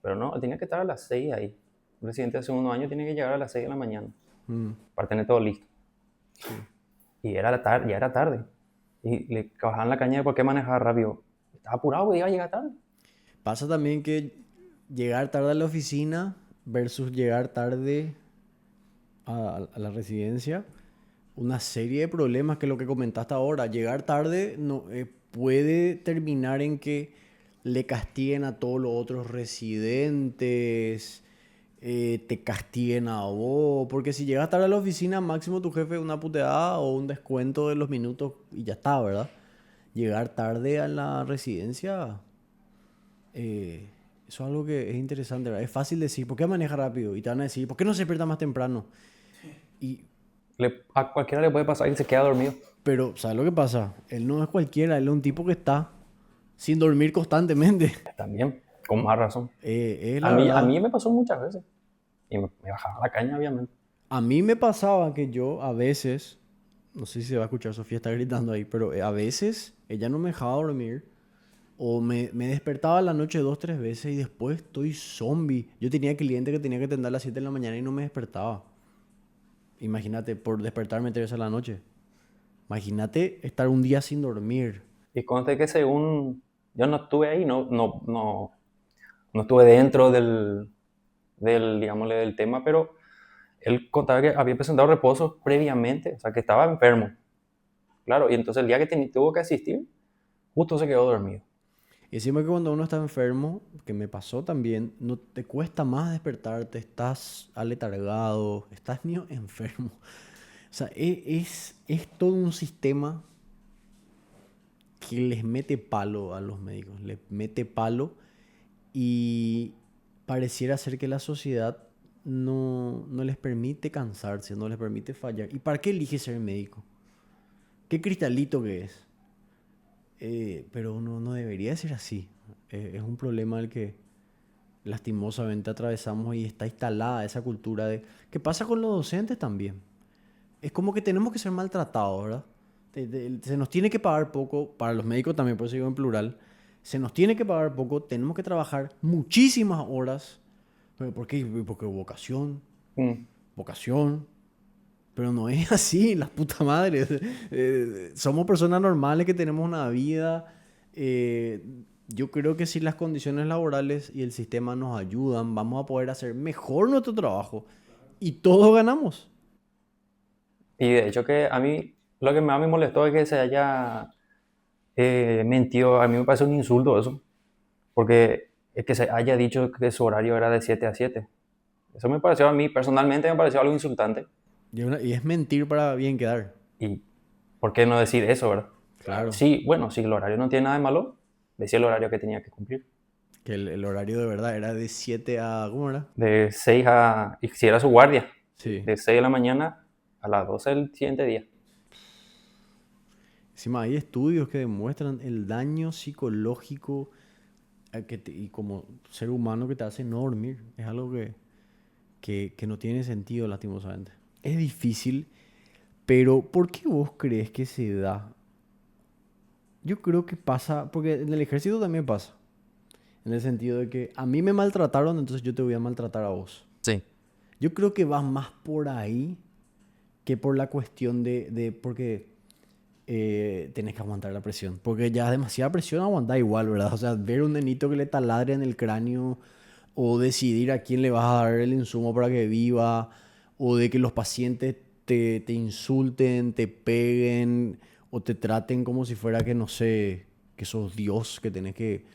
Pero no, tenía que estar a las 6 ahí. Un residente de segundo año tiene que llegar a las 6 de la mañana Mm, para tener todo listo. sí. Y ya era tarde. Y le bajaban la caña de por qué manejaba rápido. Estaba apurado, porque iba a llegar tarde. Pasa también que llegar tarde a la oficina versus llegar tarde a la residencia una serie de problemas que lo que comentaste ahora, llegar tarde no, puede terminar en que le castiguen a todos los otros residentes, te castiguen a vos, porque si llegas tarde a la oficina, máximo tu jefe una puteada o un descuento de los minutos y ya está, ¿verdad? Llegar tarde a la residencia, eso es algo que es interesante, ¿verdad? Es fácil decir, ¿por qué maneja rápido? Y te van a decir, ¿por qué no se despierta más temprano? Y, A cualquiera le puede pasar y se queda dormido. pero, ¿sabes lo que pasa? Él no es cualquiera, él es un tipo que está sin dormir constantemente. También, con más razón. Es A la mí, a verdad. mí me pasó muchas veces. Y me bajaba la caña, obviamente. A mí me pasaba que yo a veces, no sé si se va a escuchar, Sofía está gritando ahí, pero a veces ella no me dejaba dormir o me despertaba a la noche 2, 3 veces y después estoy zombie. Yo tenía cliente que tenía que atender a las 7 de la mañana y no me despertaba. Imagínate, por despertarme 3 veces a la noche. Imagínate estar un día sin dormir. Y conste que según yo no estuve ahí, no estuve dentro digámosle, del tema, pero él contaba que había presentado reposo previamente, o sea, que estaba enfermo. Claro, y entonces el día que tuvo que asistir, justo se quedó dormido. Y encima que cuando uno está enfermo, que me pasó también, no te cuesta más despertarte, estás aletargado, estás medio enfermo. O sea, es todo un sistema que les mete palo a los médicos, les mete palo y pareciera ser que la sociedad no les permite cansarse, no les permite fallar. ¿Y para qué elige ser médico? ¿Qué cristalito que es? Pero no debería ser así. Es un problema el que lastimosamente atravesamos y está instalada esa cultura de... ¿Qué pasa con los docentes también? Es como que tenemos que ser maltratados, ¿verdad? Se nos tiene que pagar poco, para los médicos también, por eso digo en plural, se nos tiene que pagar poco, tenemos que trabajar muchísimas horas. ¿Pero por qué? Porque vocación, Mm. vocación. Pero no es así, la puta madre. Somos personas normales que tenemos una vida. eh, yo creo que si las condiciones laborales y el sistema nos ayudan, vamos a poder hacer mejor nuestro trabajo. Y todos ganamos. Y de hecho que a mí, lo que más me molestó es que se haya mentido. A mí me parece un insulto eso, porque es que se haya dicho que su horario era de 7 a 7. Eso me pareció a mí, personalmente me pareció algo insultante. Y es mentir para bien quedar. ¿Y por qué no decir eso, verdad? Claro. Sí, bueno, si el horario no tiene nada de malo, decía el horario que tenía que cumplir. Que el horario de verdad era de 7 a... ¿Cómo era? De 6 y si era su guardia, Sí. de 6 de la mañana a las 12 del siguiente día. Encima hay estudios que demuestran el daño psicológico y como ser humano que te hace no dormir. Es algo que no tiene sentido, lastimosamente. Es difícil, pero ¿por qué vos crees que se da? Yo creo que pasa, porque en el ejército también pasa. En el sentido de que a mí me maltrataron, entonces yo te voy a maltratar a vos. Sí. Yo creo que va más por ahí que por la cuestión porque tenés que aguantar la presión. Porque ya demasiada presión aguantar igual, ¿verdad? O sea, ver un nenito que le taladre en el cráneo o decidir a quién le vas a dar el insumo para que viva o de que los pacientes te insulten, te peguen o te traten como si fuera que, no sé, que sos Dios, que tenés que...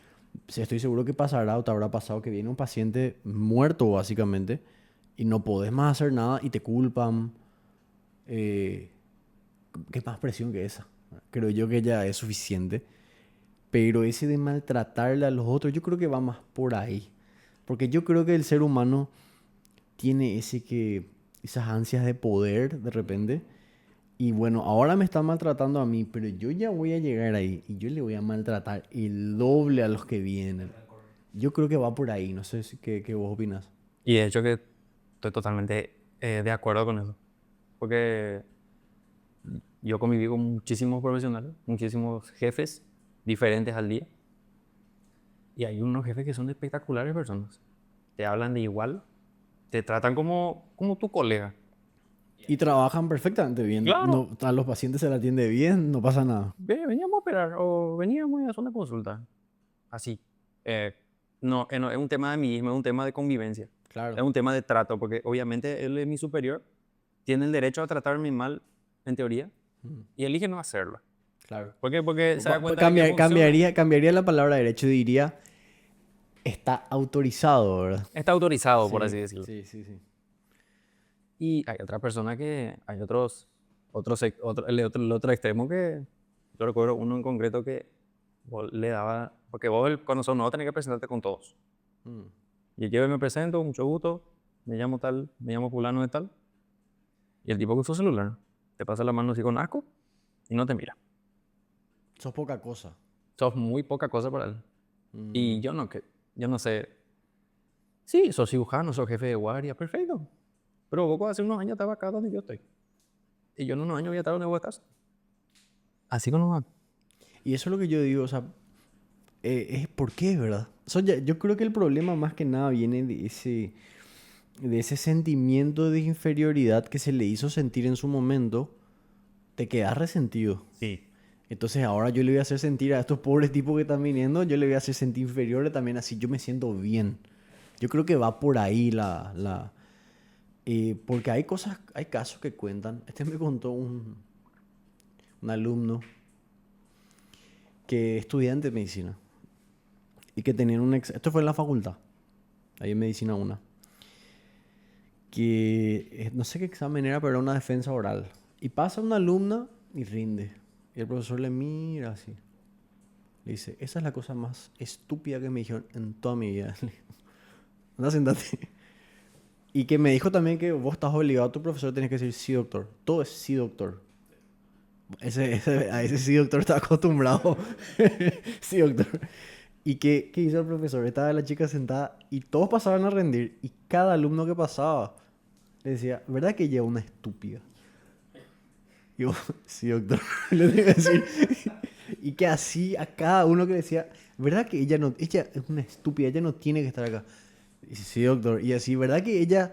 O sea, estoy seguro que pasará o te habrá pasado que viene un paciente muerto básicamente y no podés más hacer nada y te culpan. Eh, ¿Qué más presión que esa? Creo yo que ya es suficiente. Pero ese de maltratarle a los otros, yo creo que va más por ahí. Porque yo creo que el ser humano tiene esas ansias de poder de repente. Y bueno, ahora me están maltratando a mí, pero yo ya voy a llegar ahí y yo le voy a maltratar el doble a los que vienen. Yo creo que va por ahí, no sé qué vos opinas. Y de hecho que estoy totalmente de acuerdo con eso. Porque yo conviví con muchísimos profesionales, muchísimos jefes diferentes al día. Y hay unos jefes que son espectaculares personas. Te hablan de igual, te tratan como tu colega. Y trabajan perfectamente bien. Claro. No, a los pacientes se le atiende bien, no pasa nada. Veníamos a operar o veníamos a hacer una consulta. Así. Eh, no es un tema de amiguismo, es un tema de convivencia. Es Claro. un tema de trato, porque obviamente él es mi superior tiene el derecho a tratarme mal, en teoría, Mm, y elige no hacerlo. claro. ¿Por qué? Porque se da cuenta de que funciona. Cambiaría la palabra derecho y diría está autorizado, ¿verdad? Está autorizado, por así Sí, decirlo. sí, sí, sí. Y hay otra persona que, hay el otro extremo que, yo recuerdo uno en concreto que vos le daba, porque vos cuando sos nuevo tenés que presentarte con todos. Mm. Y yo me presento, mucho gusto, me llamo tal, me llamo fulano de tal, y el tipo que usó celular te pasa la mano así con asco y no te mira. Sos poca cosa. Sos muy poca cosa para él. Mm. Y yo no sé, sí, sos cirujano, sos jefe de guardia, perfecto. Pero vos hace unos años estabas acá donde yo estoy. Y yo en unos años voy a estar donde vos estás. Así que no va. Y eso es lo que yo digo, o sea, es por qué, ¿verdad? Yo creo que el problema más que nada viene de ese sentimiento de inferioridad que se le hizo sentir en su momento, te quedas resentido. Sí. Entonces ahora yo le voy a hacer sentir a estos pobres tipos que están viniendo, yo le voy a hacer sentir inferiores también, así yo me siento bien. Yo creo que va por ahí porque hay cosas, hay casos que cuentan. Este me contó un alumno que es estudiante de medicina y que tenían esto fue en la facultad, ahí en medicina una, que no sé qué examen era, pero era una defensa oral. Y pasa una alumna y rinde. Y el profesor le mira así. Le dice, esa es la cosa más estúpida que me dijeron en toda mi vida. Anda, sentate. Y que me dijo también que vos estás obligado, tu profesor tenés que decir sí, doctor. Todo es sí, doctor. A ese sí, doctor está acostumbrado. Sí, doctor. ¿Y qué hizo el profesor? Estaba la chica sentada y todos pasaban a rendir. Y cada alumno que pasaba le decía, ¿verdad que ella es una estúpida? Y yo, sí, doctor. Le tengo que decir. Y que así a cada uno que le decía, ¿verdad que ella es una estúpida, ella no tiene que estar acá? Y dice, sí, doctor. Y así, ¿verdad que ella,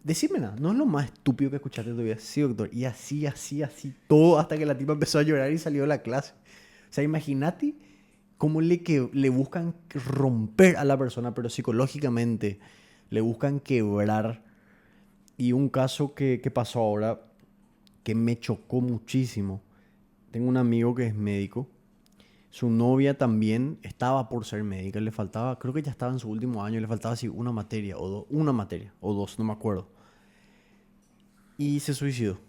decime nada, no es lo más estúpido que escuchaste en tu vida? Sí, doctor. Y así, así, así, todo hasta que la tipa empezó a llorar y salió de la clase. O sea, imagínate cómo le buscan romper a la persona, pero psicológicamente le buscan quebrar. Y un caso que pasó ahora que me chocó muchísimo. Tengo un amigo que es médico. Su novia también estaba por ser médica. Le faltaba, creo que ya estaba en su último año, le faltaba así una materia o dos, no me acuerdo. Y se suicidó.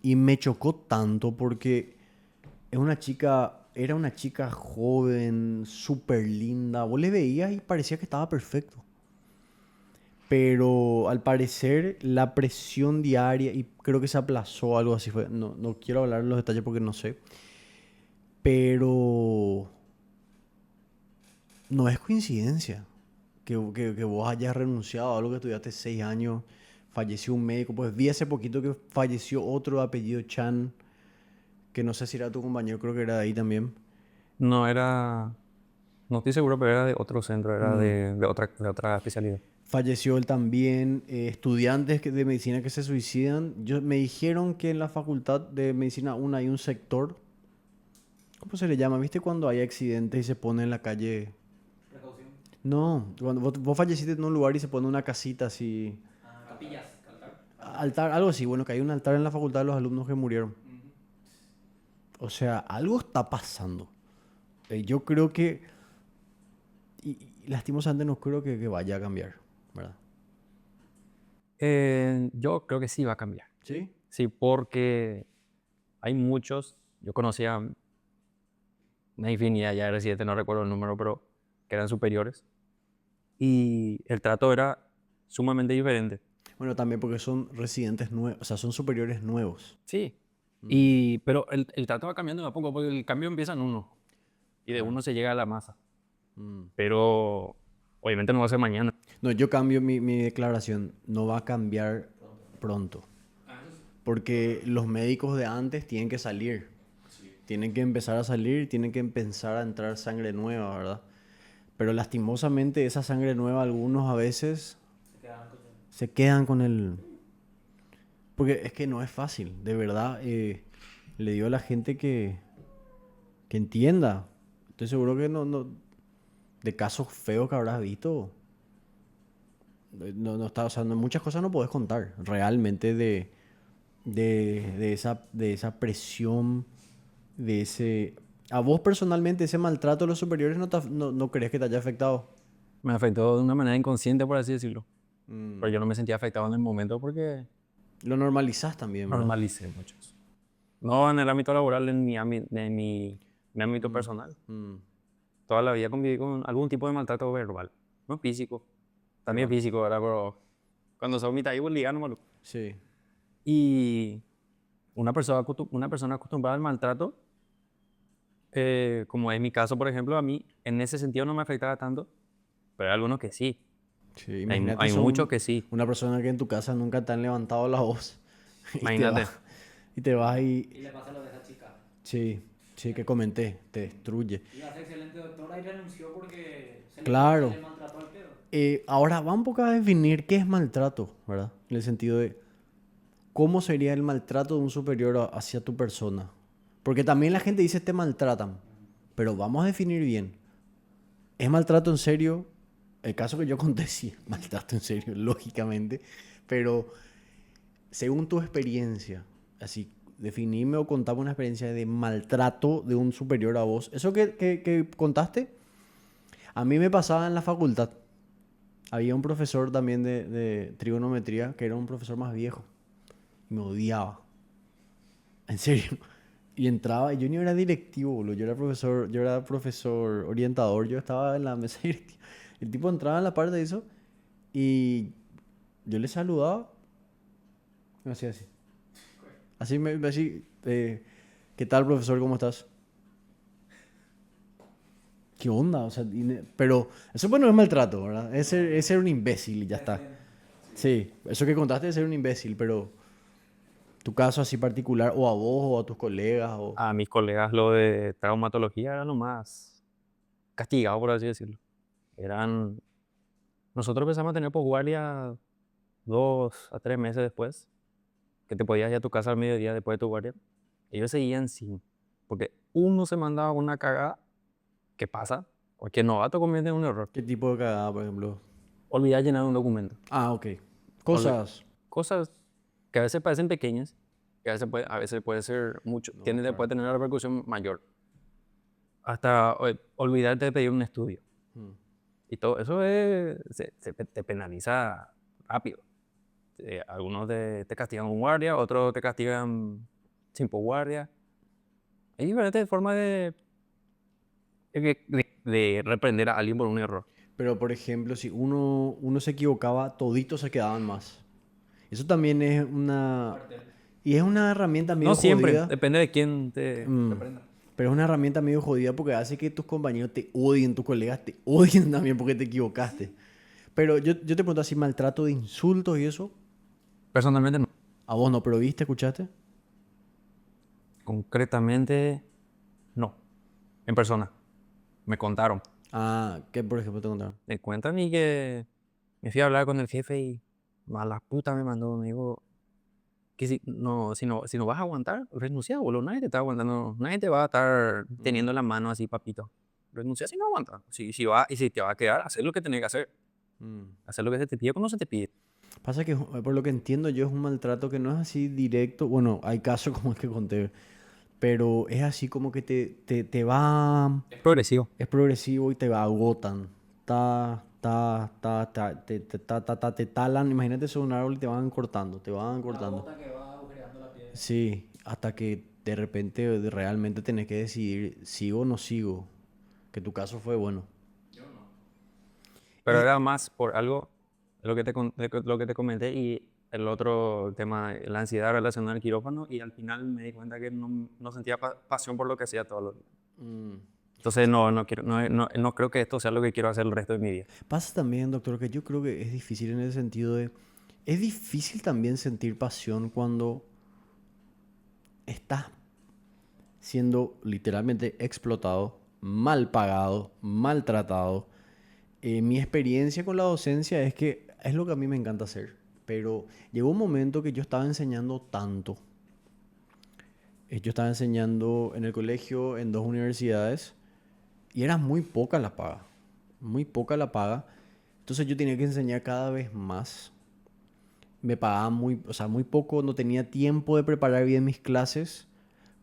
Y me chocó tanto porque era una chica joven, súper linda. Vos le veías y parecía que estaba perfecto. Pero al parecer la presión diaria, y creo que se aplazó algo así, fue, no quiero hablar de los detalles porque no sé, pero no es coincidencia que vos hayas renunciado a algo que estudiaste 6 años, falleció un médico, pues vi hace poquito que falleció otro de apellido Chan, que no sé si era tu compañero, creo que era de ahí también. No era, no estoy seguro, pero era de otro centro, era Mm. de otra especialidad. Falleció él también, estudiantes de medicina que se suicidan. Me dijeron que en la facultad de medicina una hay un sector, ¿cómo se le llama? ¿Viste cuando hay accidentes y se pone en la calle? Precaución. No, cuando vos falleciste en un lugar y se pone una casita así, Capillas, altar. altar, algo así, bueno, que hay un altar en la facultad de los alumnos que murieron. O sea, algo está pasando. Yo creo que, y lastimosamente no creo que vaya a cambiar, ¿verdad? Yo creo que sí va a cambiar. ¿Sí? Sí, porque hay muchos, yo conocía una infinidad ya de residentes, no recuerdo el número, pero que eran superiores. Y el trato era sumamente diferente. Bueno, también porque son residentes nuevos, o sea, son superiores nuevos. Sí. Mm, Pero el trato va cambiando de a poco, porque el cambio empieza en uno. Y de claro. uno se llega a la masa. Mm. Pero obviamente no va a ser mañana. No, yo cambio mi declaración. No va a cambiar pronto. Porque los médicos de antes tienen que salir. Tienen que empezar a salir, tienen que empezar a entrar sangre nueva, ¿verdad? Pero lastimosamente esa sangre nueva, algunos a veces se quedan con el... Porque es que no es fácil, de verdad. Le digo a la gente que entienda. Estoy seguro que no, de casos feos que habrás visto, No está, o sea, muchas cosas no podés contar realmente de esa presión, de ese... A vos personalmente ese maltrato de los superiores no crees que te haya afectado. Me afectó de una manera inconsciente, por así decirlo. Mm. Pero yo no me sentía afectado en el momento porque Lo normalizás también, ¿verdad? normalicé mucho eso. No en el ámbito laboral, mi ámbito Mm, personal. mm, Toda la vida conviví con algún tipo de maltrato verbal. No físico. También claro. físico, ¿verdad? Pero cuando sos mitad y liga, no. Sí. Y una persona acostumbrada al maltrato, como es mi caso, por ejemplo, a mí en ese sentido no me afectaba tanto, pero hay algunos que sí. Sí, Hay, imagínate hay muchos que sí. una persona que en tu casa nunca te han levantado la voz y te Imagínate. vas y te vas Y y le pasa lo de esa chica. sí, sí que comenté, te destruye. Iba a ser excelente doctora y renunció porque Claro. se le maltrató al pedo. Ahora vamos un poco a definir qué es maltrato, ¿verdad? En el sentido de cómo sería el maltrato de un superior hacia tu persona. Porque también la gente dice te maltratan, pero vamos a definir bien. ¿Es maltrato en serio? El caso que yo conté sí, es maltrato en serio, lógicamente, pero según tu experiencia, así, definime o contame una experiencia de maltrato de un superior a vos. Eso que contaste, a mí me pasaba en la facultad. Había un profesor también de trigonometría que era un profesor más viejo. Y me odiaba. En serio. Y entraba, yo ni era directivo, boludo. Yo era profesor orientador, yo estaba en la mesa directiva. El tipo entraba en la parte de eso y yo le saludaba. Y me hacía así. Así, ¿qué tal, profesor? ¿Cómo estás? ¿Qué onda? O sea, pero eso pues no es maltrato, ¿verdad? Es ser un imbécil y ya está. Sí, eso que contaste es ser un imbécil, pero tu caso así particular, o a vos, o a tus colegas, o... A mis colegas lo de traumatología era lo más castigado, por así decirlo. Eran... Nosotros empezamos a tener posguardia 2 a 3 meses después, que te podías ir a tu casa al mediodía después de tu guardia. Ellos seguían sin, porque uno se mandaba una cagada, ¿qué pasa? Porque novato comete un error. ¿Qué tipo de cagada, por ejemplo? Olvidar llenar un documento. Ah, ok. Olvi- Cosas. Cosas que a veces parecen pequeñas, que a veces puede ser mucho, No, puede claro. tener una repercusión mayor. Hasta olvidarte de pedir un estudio. Mm. Y todo eso te penaliza rápido. Algunos te castigan con guardia, otros te castigan sin guardia. Hay diferentes formas de reprender a alguien por un error. Pero, por ejemplo, si uno se equivocaba, toditos se quedaban más. Eso también es una... Y es una herramienta No medio siempre, jodida. depende de quién te mm, reprenda. pero es una herramienta medio jodida porque hace que tus compañeros te odien, tus colegas te odien también porque te equivocaste. Pero yo te pregunto así, maltrato de insultos y eso. Personalmente no. A vos no, pero viste, escuchaste. Concretamente, no. En persona. Me contaron. Ah, ¿qué por ejemplo te contaron? Me cuentan y que me fui a hablar con el jefe y a la puta me mandó. Me dijo que si no vas a aguantar, renuncia, boludo. Nadie te está aguantando. Nadie te va a estar Mm, teniendo la mano así, papito. Renuncia si no aguantas. Y si te va a quedar, hacer lo que tenés que hacer. mm. Hacer lo que se te pide cuando se te pide. Pasa que, por lo que entiendo yo, es un maltrato que no es así directo. Bueno, hay casos como el que conté, pero es así como que te va... Es progresivo. Es progresivo y te agotan. Te talan. Imagínate eso un árbol y te van cortando, te van Una cortando. gota que va agujereando la piel. Sí, hasta que de repente realmente tenés que decidir, sigo o no sigo. Que tu caso fue bueno. Pero Y, era más por algo, lo que te comenté y el otro tema, la ansiedad relacionada al quirófano. Y al final me di cuenta que no sentía pasión por lo que hacía todos los días. mm, Entonces no creo que esto sea lo que quiero hacer el resto de mi vida. pasa también, doctor, que yo creo que es difícil en el sentido de... Es difícil también sentir pasión cuando estás siendo literalmente explotado, mal pagado, maltratado. Mi experiencia con la docencia es que es lo que a mí me encanta hacer, pero llegó un momento que yo estaba enseñando tanto. Yo estaba enseñando en el colegio, en dos universidades, y era muy poca la paga, muy poca la paga. Entonces yo tenía que enseñar cada vez más. Me pagaban muy, o sea, muy poco, no tenía tiempo de preparar bien mis clases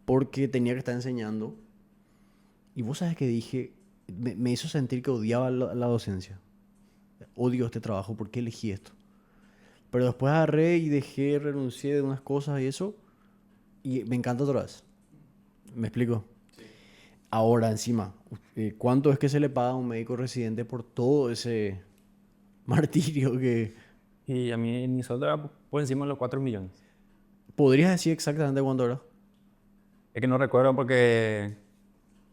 porque tenía que estar enseñando. Y vos sabes que dije, me hizo sentir que odiaba la docencia. Odio este trabajo, ¿por qué elegí esto? Pero después agarré y dejé, renuncié de unas cosas y eso, y me encanta otra vez. ¿Me explico? Ahora, encima, ¿cuánto es que se le paga a un médico residente por todo ese martirio que... Y a mí mi sueldo era por encima de los 4 millones. ¿Podrías decir exactamente cuánto era? Es que no recuerdo porque...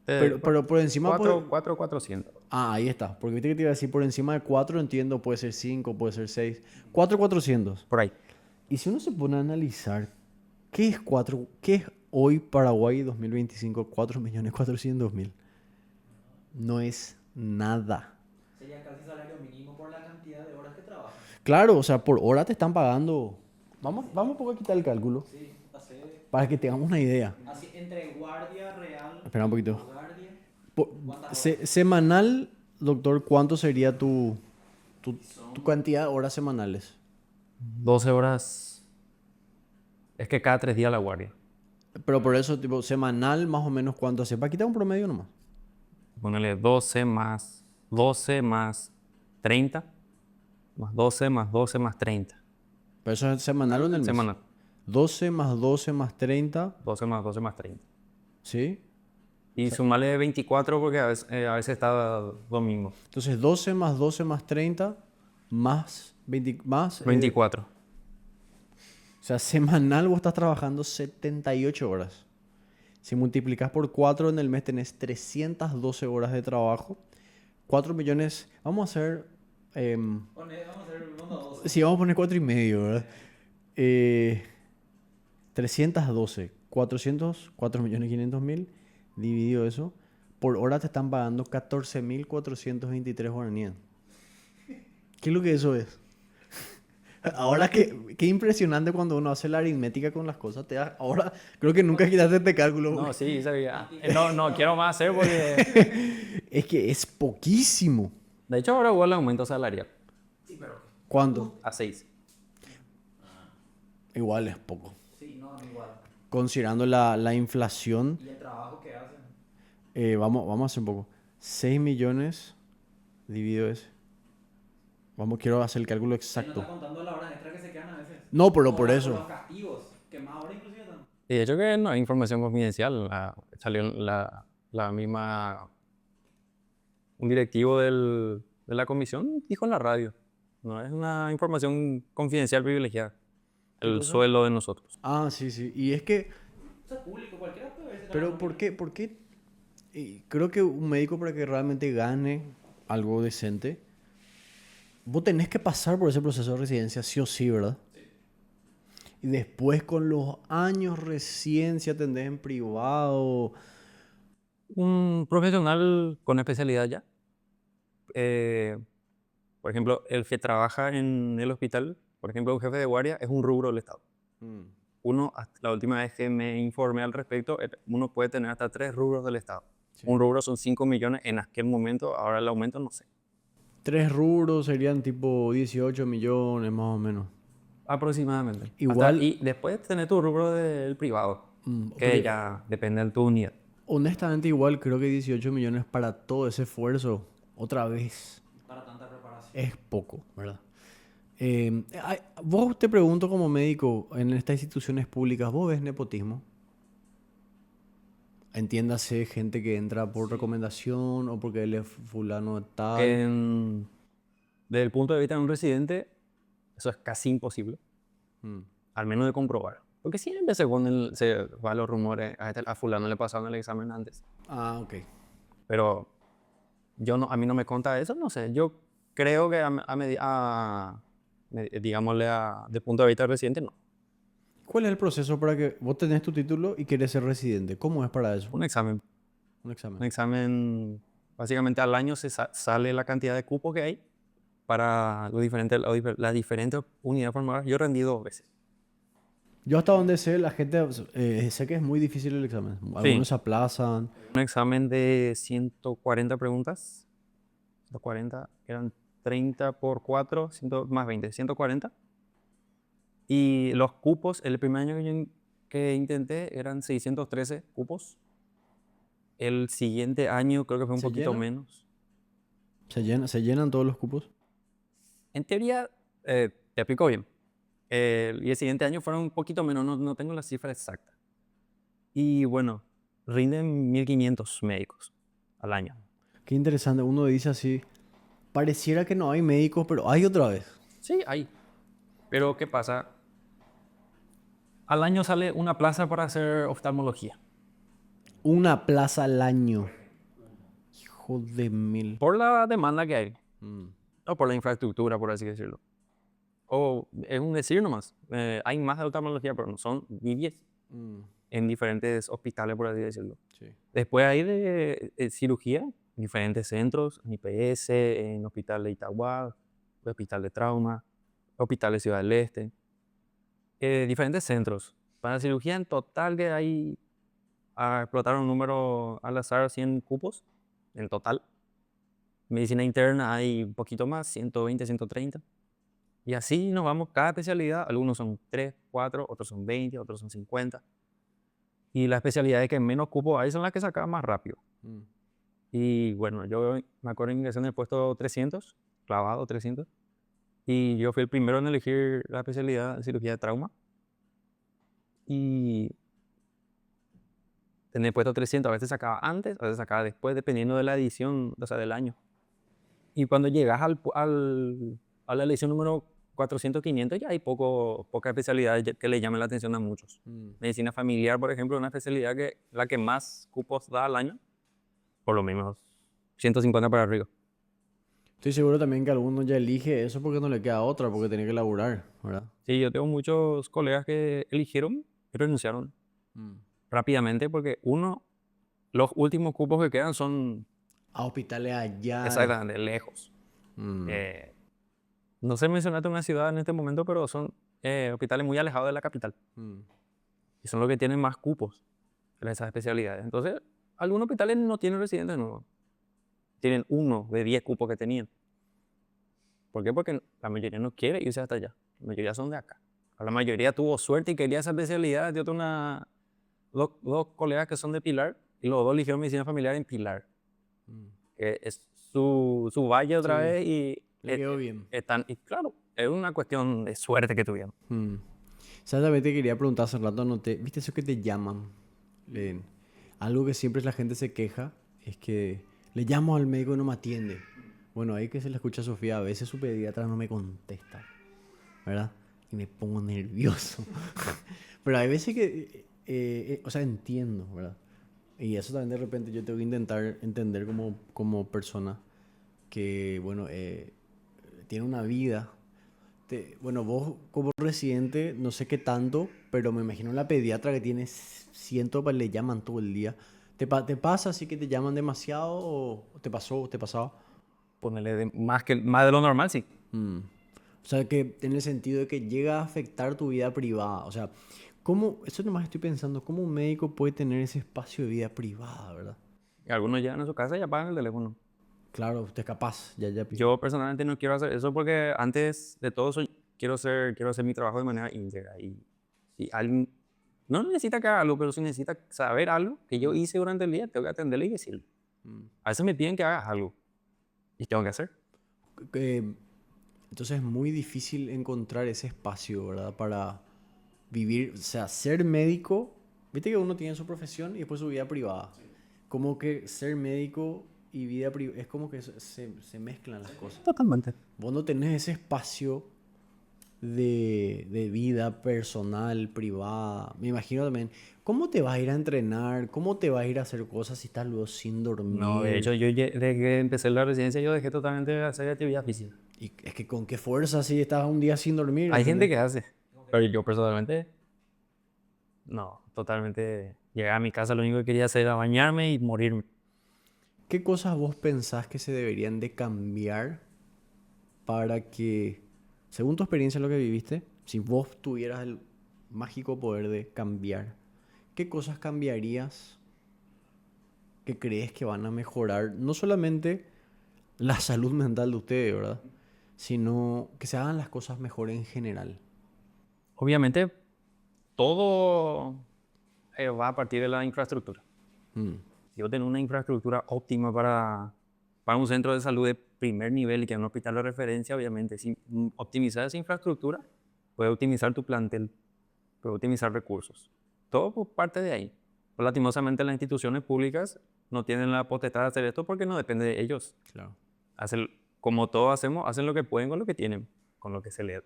Pero por encima... 400. Ah, ahí está. Porque viste que te iba a decir por encima de 4, entiendo, puede ser 5, puede ser 6. 4.400. Por ahí. Y si uno se pone a analizar, ¿qué es 4? ¿Qué es hoy Paraguay 2025? 4.400.000. No es nada. Sería casi salario mínimo por la cantidad de horas que trabajas. Claro, o sea, por hora te están pagando. Vamos un poco a quitar el cálculo Sí, para que tengamos una idea. así entre guardia real, Espera un poquito. guardia, Po- ¿cuántas horas? Semanal, doctor, ¿cuánto sería tu cantidad de horas semanales? 12 horas. Es que cada 3 días la guardia. Pero por eso, tipo, semanal, más o menos, ¿cuánto hace? Para quitar un promedio nomás. Ponele 12 más 30. Más 12 más 12 más 30. Pero eso es semanal o en el mes. Semanal. 12 más 12 más 30, 12 más 12 más 30. ¿sí? Y sumarle 24 porque a veces está domingo. Entonces 12 más 12 más 30 más 20, más 24. o sea, semanal vos estás trabajando 78 horas. Si multiplicas por 4 en el mes tenés 312 horas de trabajo. 4 millones, vamos a hacer, Vamos a hacer bondadoso. sí, vamos a poner 4 y medio, ¿verdad? 312, 4.500.000 dividido eso, por hora te están pagando 14.423 guaraníes. ¿Qué es lo que eso es? Ahora qué impresionante cuando uno hace la aritmética con las cosas. Ahora creo que nunca quitaste este cálculo. No, sí, sabía. No quiero más hacer porque... Es que es poquísimo. De hecho, ahora hubo el aumento salarial. Sí, pero ¿Cuánto? A 6. Igual es poco. sí, no, igual. Considerando la inflación, Y el trabajo que hacen. vamos a hacer un poco. 6 millones dividido ese. Quiero hacer el cálculo Y no exacto. está contando las horas extras que se quedan a veces. No, pero O por los eso. castigos, que más horas inclusive están. Y de hecho que no hay información confidencial. Salió la misma... Un directivo de la comisión dijo en la radio. No es una información confidencial privilegiada. El cosa? sueldo de nosotros. Ah, sí, sí. Y es que, O sea, público, cualquiera puede verse. pero ¿por qué? Creo que un médico para que realmente gane algo decente, vos tenés que pasar por ese proceso de residencia sí o sí, ¿verdad? Y después con los años recién si atendés en privado. Un profesional con especialidad ya. Por ejemplo, el que trabaja en el hospital, por ejemplo, un jefe de guardia, es un rubro del Estado. Uno, hasta la última vez que me informé al respecto, uno puede tener hasta 3 rubros del Estado. Sí. Un rubro son 5 millones en aquel momento, ahora el aumento no sé. 3 rubros serían tipo 18 millones más o menos. Aproximadamente. Igual- Y después tener tu rubro del privado, que porque ya depende de tu unidad. honestamente igual creo que 18 millones para todo ese esfuerzo, otra vez, Para tanta preparación. es poco, ¿verdad? Vos te pregunto como médico en estas instituciones públicas, ¿vos ves nepotismo? Entiéndase gente que entra por recomendación o porque él es fulano tal. Desde el punto de vista de un residente, eso es casi imposible, Mm. al menos de comprobar. Porque siempre se van los rumores, a fulano le pasaron el examen antes. Ah, ok. Pero a mí no me conta eso, no sé. Yo creo que digámosle, de punto de vista del residente, no. ¿Cuál es el proceso para que vos tenés tu título y querés ser residente? ¿Cómo es para eso? Un examen. Un examen. Un examen, básicamente al año sale la cantidad de cupos que hay para las diferentes unidades formadoras. Yo rendí 2 veces. Yo hasta donde sé, la gente, sé que es muy difícil el examen. Algunos se aplazan. Un examen de 140 preguntas. 140 eran 130 por 4, más 20, 140. Y los cupos, el primer año que intenté eran 613 cupos. El siguiente año creo que fue un ¿Se poquito llenan? menos. Se llenan todos los cupos? En teoría, te explico bien. Y el siguiente año fueron un poquito menos, no tengo la cifra exacta. Y bueno, rinden 1500 médicos al año. Qué interesante. Uno dice así, pareciera que no hay médicos, pero hay otra vez. Sí, hay. Pero ¿qué pasa? Al año sale una plaza para hacer oftalmología. Una plaza al año. Hijo de mil. Por la demanda que hay. Mm. O por la infraestructura, por así decirlo. O es un decir nomás. Hay más de oftalmología, pero no son ni 10 Mm. en diferentes hospitales, por así decirlo. Sí. Después hay de cirugía, en diferentes centros, en IPS, en Hospital de Itagua, Hospital de Trauma, Hospital de Ciudad del Este. Diferentes centros. Para cirugía en total que hay, explotaron un número al azar, 100 cupos en total. Medicina interna hay un poquito más, 120, 130. Y así nos vamos, cada especialidad, algunos son 3, 4, otros son 20, otros son 50. Y las especialidades que menos cupos hay son las que sacaban más rápido. Mm. Y bueno, yo me acuerdo que ingresé en el puesto 300, clavado 300. Y yo fui el primero en elegir la especialidad de cirugía de trauma. Y en el puesto 300 a veces sacaba antes, a veces sacaba después, dependiendo de la edición, o sea, del año. Y cuando llegas a la elección número 400, 500, ya hay pocas especialidades que le llamen la atención a muchos. Mm. Medicina familiar, por ejemplo, es una especialidad que la que más cupos da al año, por lo menos 150 para arriba. Estoy seguro también que alguno ya elige eso porque no le queda otra, porque tiene que laburar, ¿verdad? Sí, yo tengo muchos colegas que eligieron y renunciaron Mm. rápidamente porque los últimos cupos que quedan son A hospitales allá. exactamente lejos. Mm. No sé mencionarte una ciudad en este momento, pero son hospitales muy alejados de la capital. Mm. Y son los que tienen más cupos en esas especialidades. Entonces, algunos hospitales no tienen residentes nuevos. Tienen uno de 10 cupos que tenían. ¿Por qué? Porque la mayoría no quiere irse hasta allá. La mayoría son de acá. La mayoría tuvo suerte y quería esa especialidad. Yo tengo dos colegas que son de Pilar y los dos eligieron medicina familiar en Pilar. Mm. Que es su valle otra Sí, vez y le quedó bien. y claro, es una cuestión de suerte que tuvieron. Mm. ¿Sabes? También te quería preguntar hace rato, ¿viste eso que te llaman? Algo que siempre la gente se queja es que le llamo al médico y no me atiende. Bueno, ahí que se le escucha a Sofía, a veces su pediatra no me contesta, ¿verdad? Y me pongo nervioso. Pero hay veces que, o sea, entiendo, ¿verdad? Y eso también de repente yo tengo que intentar entender como persona que, bueno, tiene una vida. Bueno, vos como residente, no sé qué tanto, pero me imagino la pediatra que tiene cientos, pues le llaman todo el día. ¿Te pasa así que te llaman demasiado o te pasó, te pasaba? Ponerle más de lo normal, sí. Mm. O sea, que en el sentido de que llega a afectar tu vida privada. O sea, eso nomás estoy pensando, ¿cómo un médico puede tener ese espacio de vida privada, verdad? Y algunos llegan a su casa y apagan el teléfono. Claro, usted es capaz, ya. Yo personalmente no quiero hacer eso porque antes de todo quiero hacer mi trabajo de manera íntegra. Y si alguien no necesita que haga algo, pero si necesita saber algo que yo hice durante el día, tengo que atenderle y decirle. Mm. A veces me piden que haga algo y tengo que hacer. Entonces es muy difícil encontrar ese espacio, ¿verdad? Para vivir, o sea, ser médico, viste que uno tiene su profesión y después su vida privada. Como que ser médico y vida privada, es como que se mezclan las cosas. Totalmente. Vos no tenés ese espacio de vida personal, privada. Me imagino también, ¿cómo te vas a ir a entrenar? ¿Cómo te vas a ir a hacer cosas si estás luego sin dormir? No, de hecho, yo desde que empecé la residencia, yo dejé totalmente de hacer actividad física. Y es que con qué fuerza si estás un día sin dormir. Hay gente ¿entendés? que hace, pero yo personalmente, no, totalmente. Llegué a mi casa, lo único que quería hacer era bañarme y morirme. ¿Qué cosas vos pensás que se deberían de cambiar para que, según tu experiencia, lo que viviste, si vos tuvieras el mágico poder de cambiar, qué cosas cambiarías que crees que van a mejorar no solamente la salud mental de ustedes, ¿verdad? sino que se hagan las cosas mejor en general. Obviamente, todo va a partir de la infraestructura. Mm, Si yo tengo una infraestructura óptima para un centro de salud de primer nivel y que es un hospital de referencia, obviamente, si optimizar esa infraestructura, puedes optimizar tu plantel, puedes optimizar recursos. Todo por parte de ahí. Pero, lastimosamente, las instituciones públicas no tienen la potestad de hacer esto porque no depende de ellos. claro. Hacen, como todos hacemos, hacen lo que pueden con lo que tienen, con lo que se le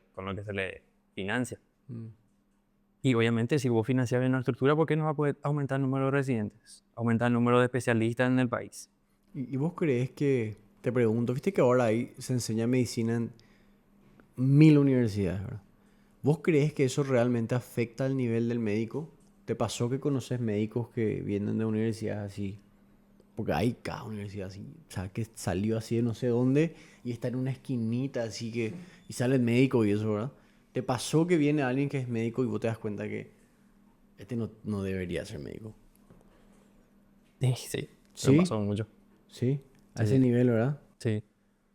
financia. Mm. Y obviamente, si vos financias bien la estructura, ¿por qué no va a poder aumentar el número de residentes? Aumentar el número de especialistas en el país. ¿Y vos crees que, te pregunto, viste que ahora ahí se enseña medicina en 1000 universidades, ¿verdad? ¿Vos crees que eso realmente afecta al nivel del médico? ¿Te pasó que conoces médicos que vienen de universidades así? Porque hay cada universidad así, o sea, que salió así de no sé dónde y está en una esquinita así que, y sale el médico y eso, ¿verdad? ¿Te pasó que viene alguien que es médico y vos te das cuenta que este no debería ser médico? Sí, me ¿Sí? pasó mucho. ¿Sí? A ese Sí, nivel, ¿verdad? sí.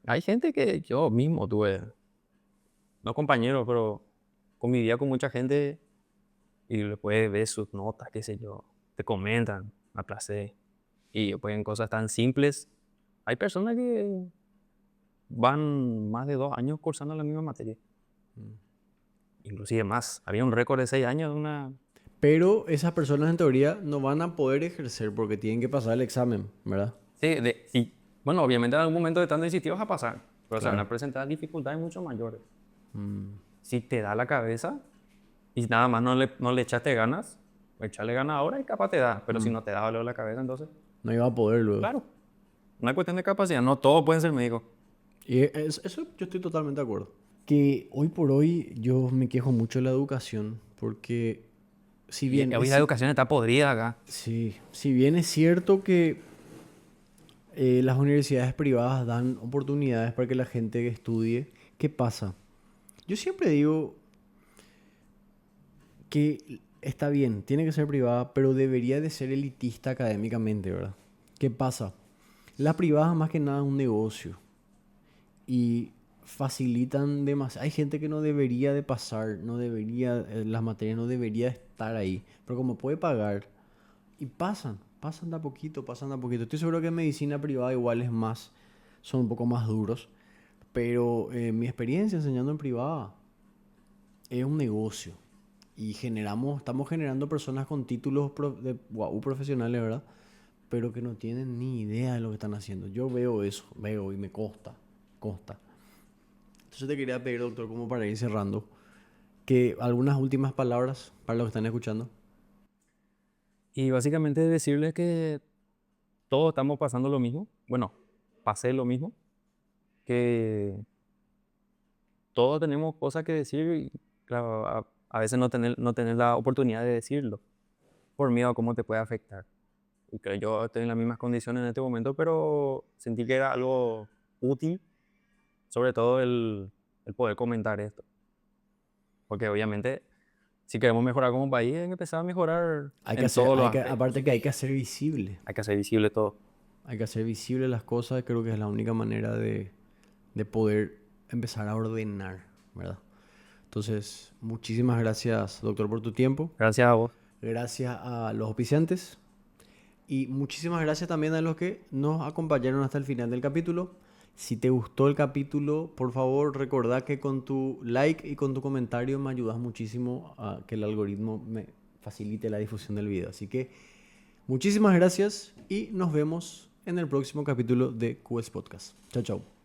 Hay gente que yo mismo tuve, no compañeros, pero convivía con mucha gente y después ves sus notas, qué sé yo, te comentan, me aplacé. Y después en cosas tan simples, hay personas que van más de 2 años cursando la misma materia, inclusive más. Había un récord de 6 años de una... Pero esas personas en teoría no van a poder ejercer porque tienen que pasar el examen, ¿verdad? Sí, sí. Bueno, obviamente en algún momento de tanto insistidos a pasar, pero se van Claro. a presentar dificultades mucho mayores. Mm. Si te da la cabeza y nada más no le echaste ganas, pues echarle ganas ahora y capaz te da, pero si no te da luego la cabeza, entonces, No iba a poder luego. claro, una cuestión de capacidad, no todos pueden ser médicos. Y eso yo estoy totalmente de acuerdo. Que hoy por hoy yo me quejo mucho de la educación porque si Y bien hoy es, la educación está podrida acá. sí, si bien es cierto que las universidades privadas dan oportunidades para que la gente estudie, ¿qué pasa? Yo siempre digo que está bien, tiene que ser privada, pero debería de ser elitista académicamente, ¿verdad? ¿Qué pasa? La privada más que nada es un negocio y facilitan demasiado. Hay gente que no debería de pasar, no debería, las materias no debería estar ahí, pero como puede pagar y pasan de a poquito, pasan de a poquito. Estoy seguro que en medicina privada igual es más, son un poco más duros, pero mi experiencia enseñando en privada es un negocio y estamos generando personas con títulos de guau, profesionales, ¿verdad? Pero que no tienen ni idea de lo que están haciendo. Yo veo eso, veo y me consta. Entonces te quería pedir, doctor, como para ir cerrando, que algunas últimas palabras para los que están escuchando. Y básicamente decirles que todos estamos pasando lo mismo, bueno, pasé lo mismo, que todos tenemos cosas que decir y claro, a veces no tener la oportunidad de decirlo por miedo a cómo te puede afectar. Y que yo estoy en las mismas condiciones en este momento, pero sentí que era algo útil, sobre todo el poder comentar esto. Porque obviamente, si queremos mejorar como país, hay que empezar a mejorar Hay que en hacer, todos los aspectos. aparte que hay que hacer visible. Hay que hacer visible todo. Hay que hacer visible las cosas, creo que es la única manera de poder empezar a ordenar, ¿verdad? Entonces, muchísimas gracias, doctor, por tu tiempo. Gracias a vos. Gracias a los oficiantes. Y muchísimas gracias también a los que nos acompañaron hasta el final del capítulo. Si te gustó el capítulo, por favor, recordá que con tu like y con tu comentario me ayudas muchísimo a que el algoritmo me facilite la difusión del video. Así que muchísimas gracias y nos vemos en el próximo capítulo de QS Podcast. Chao, chao.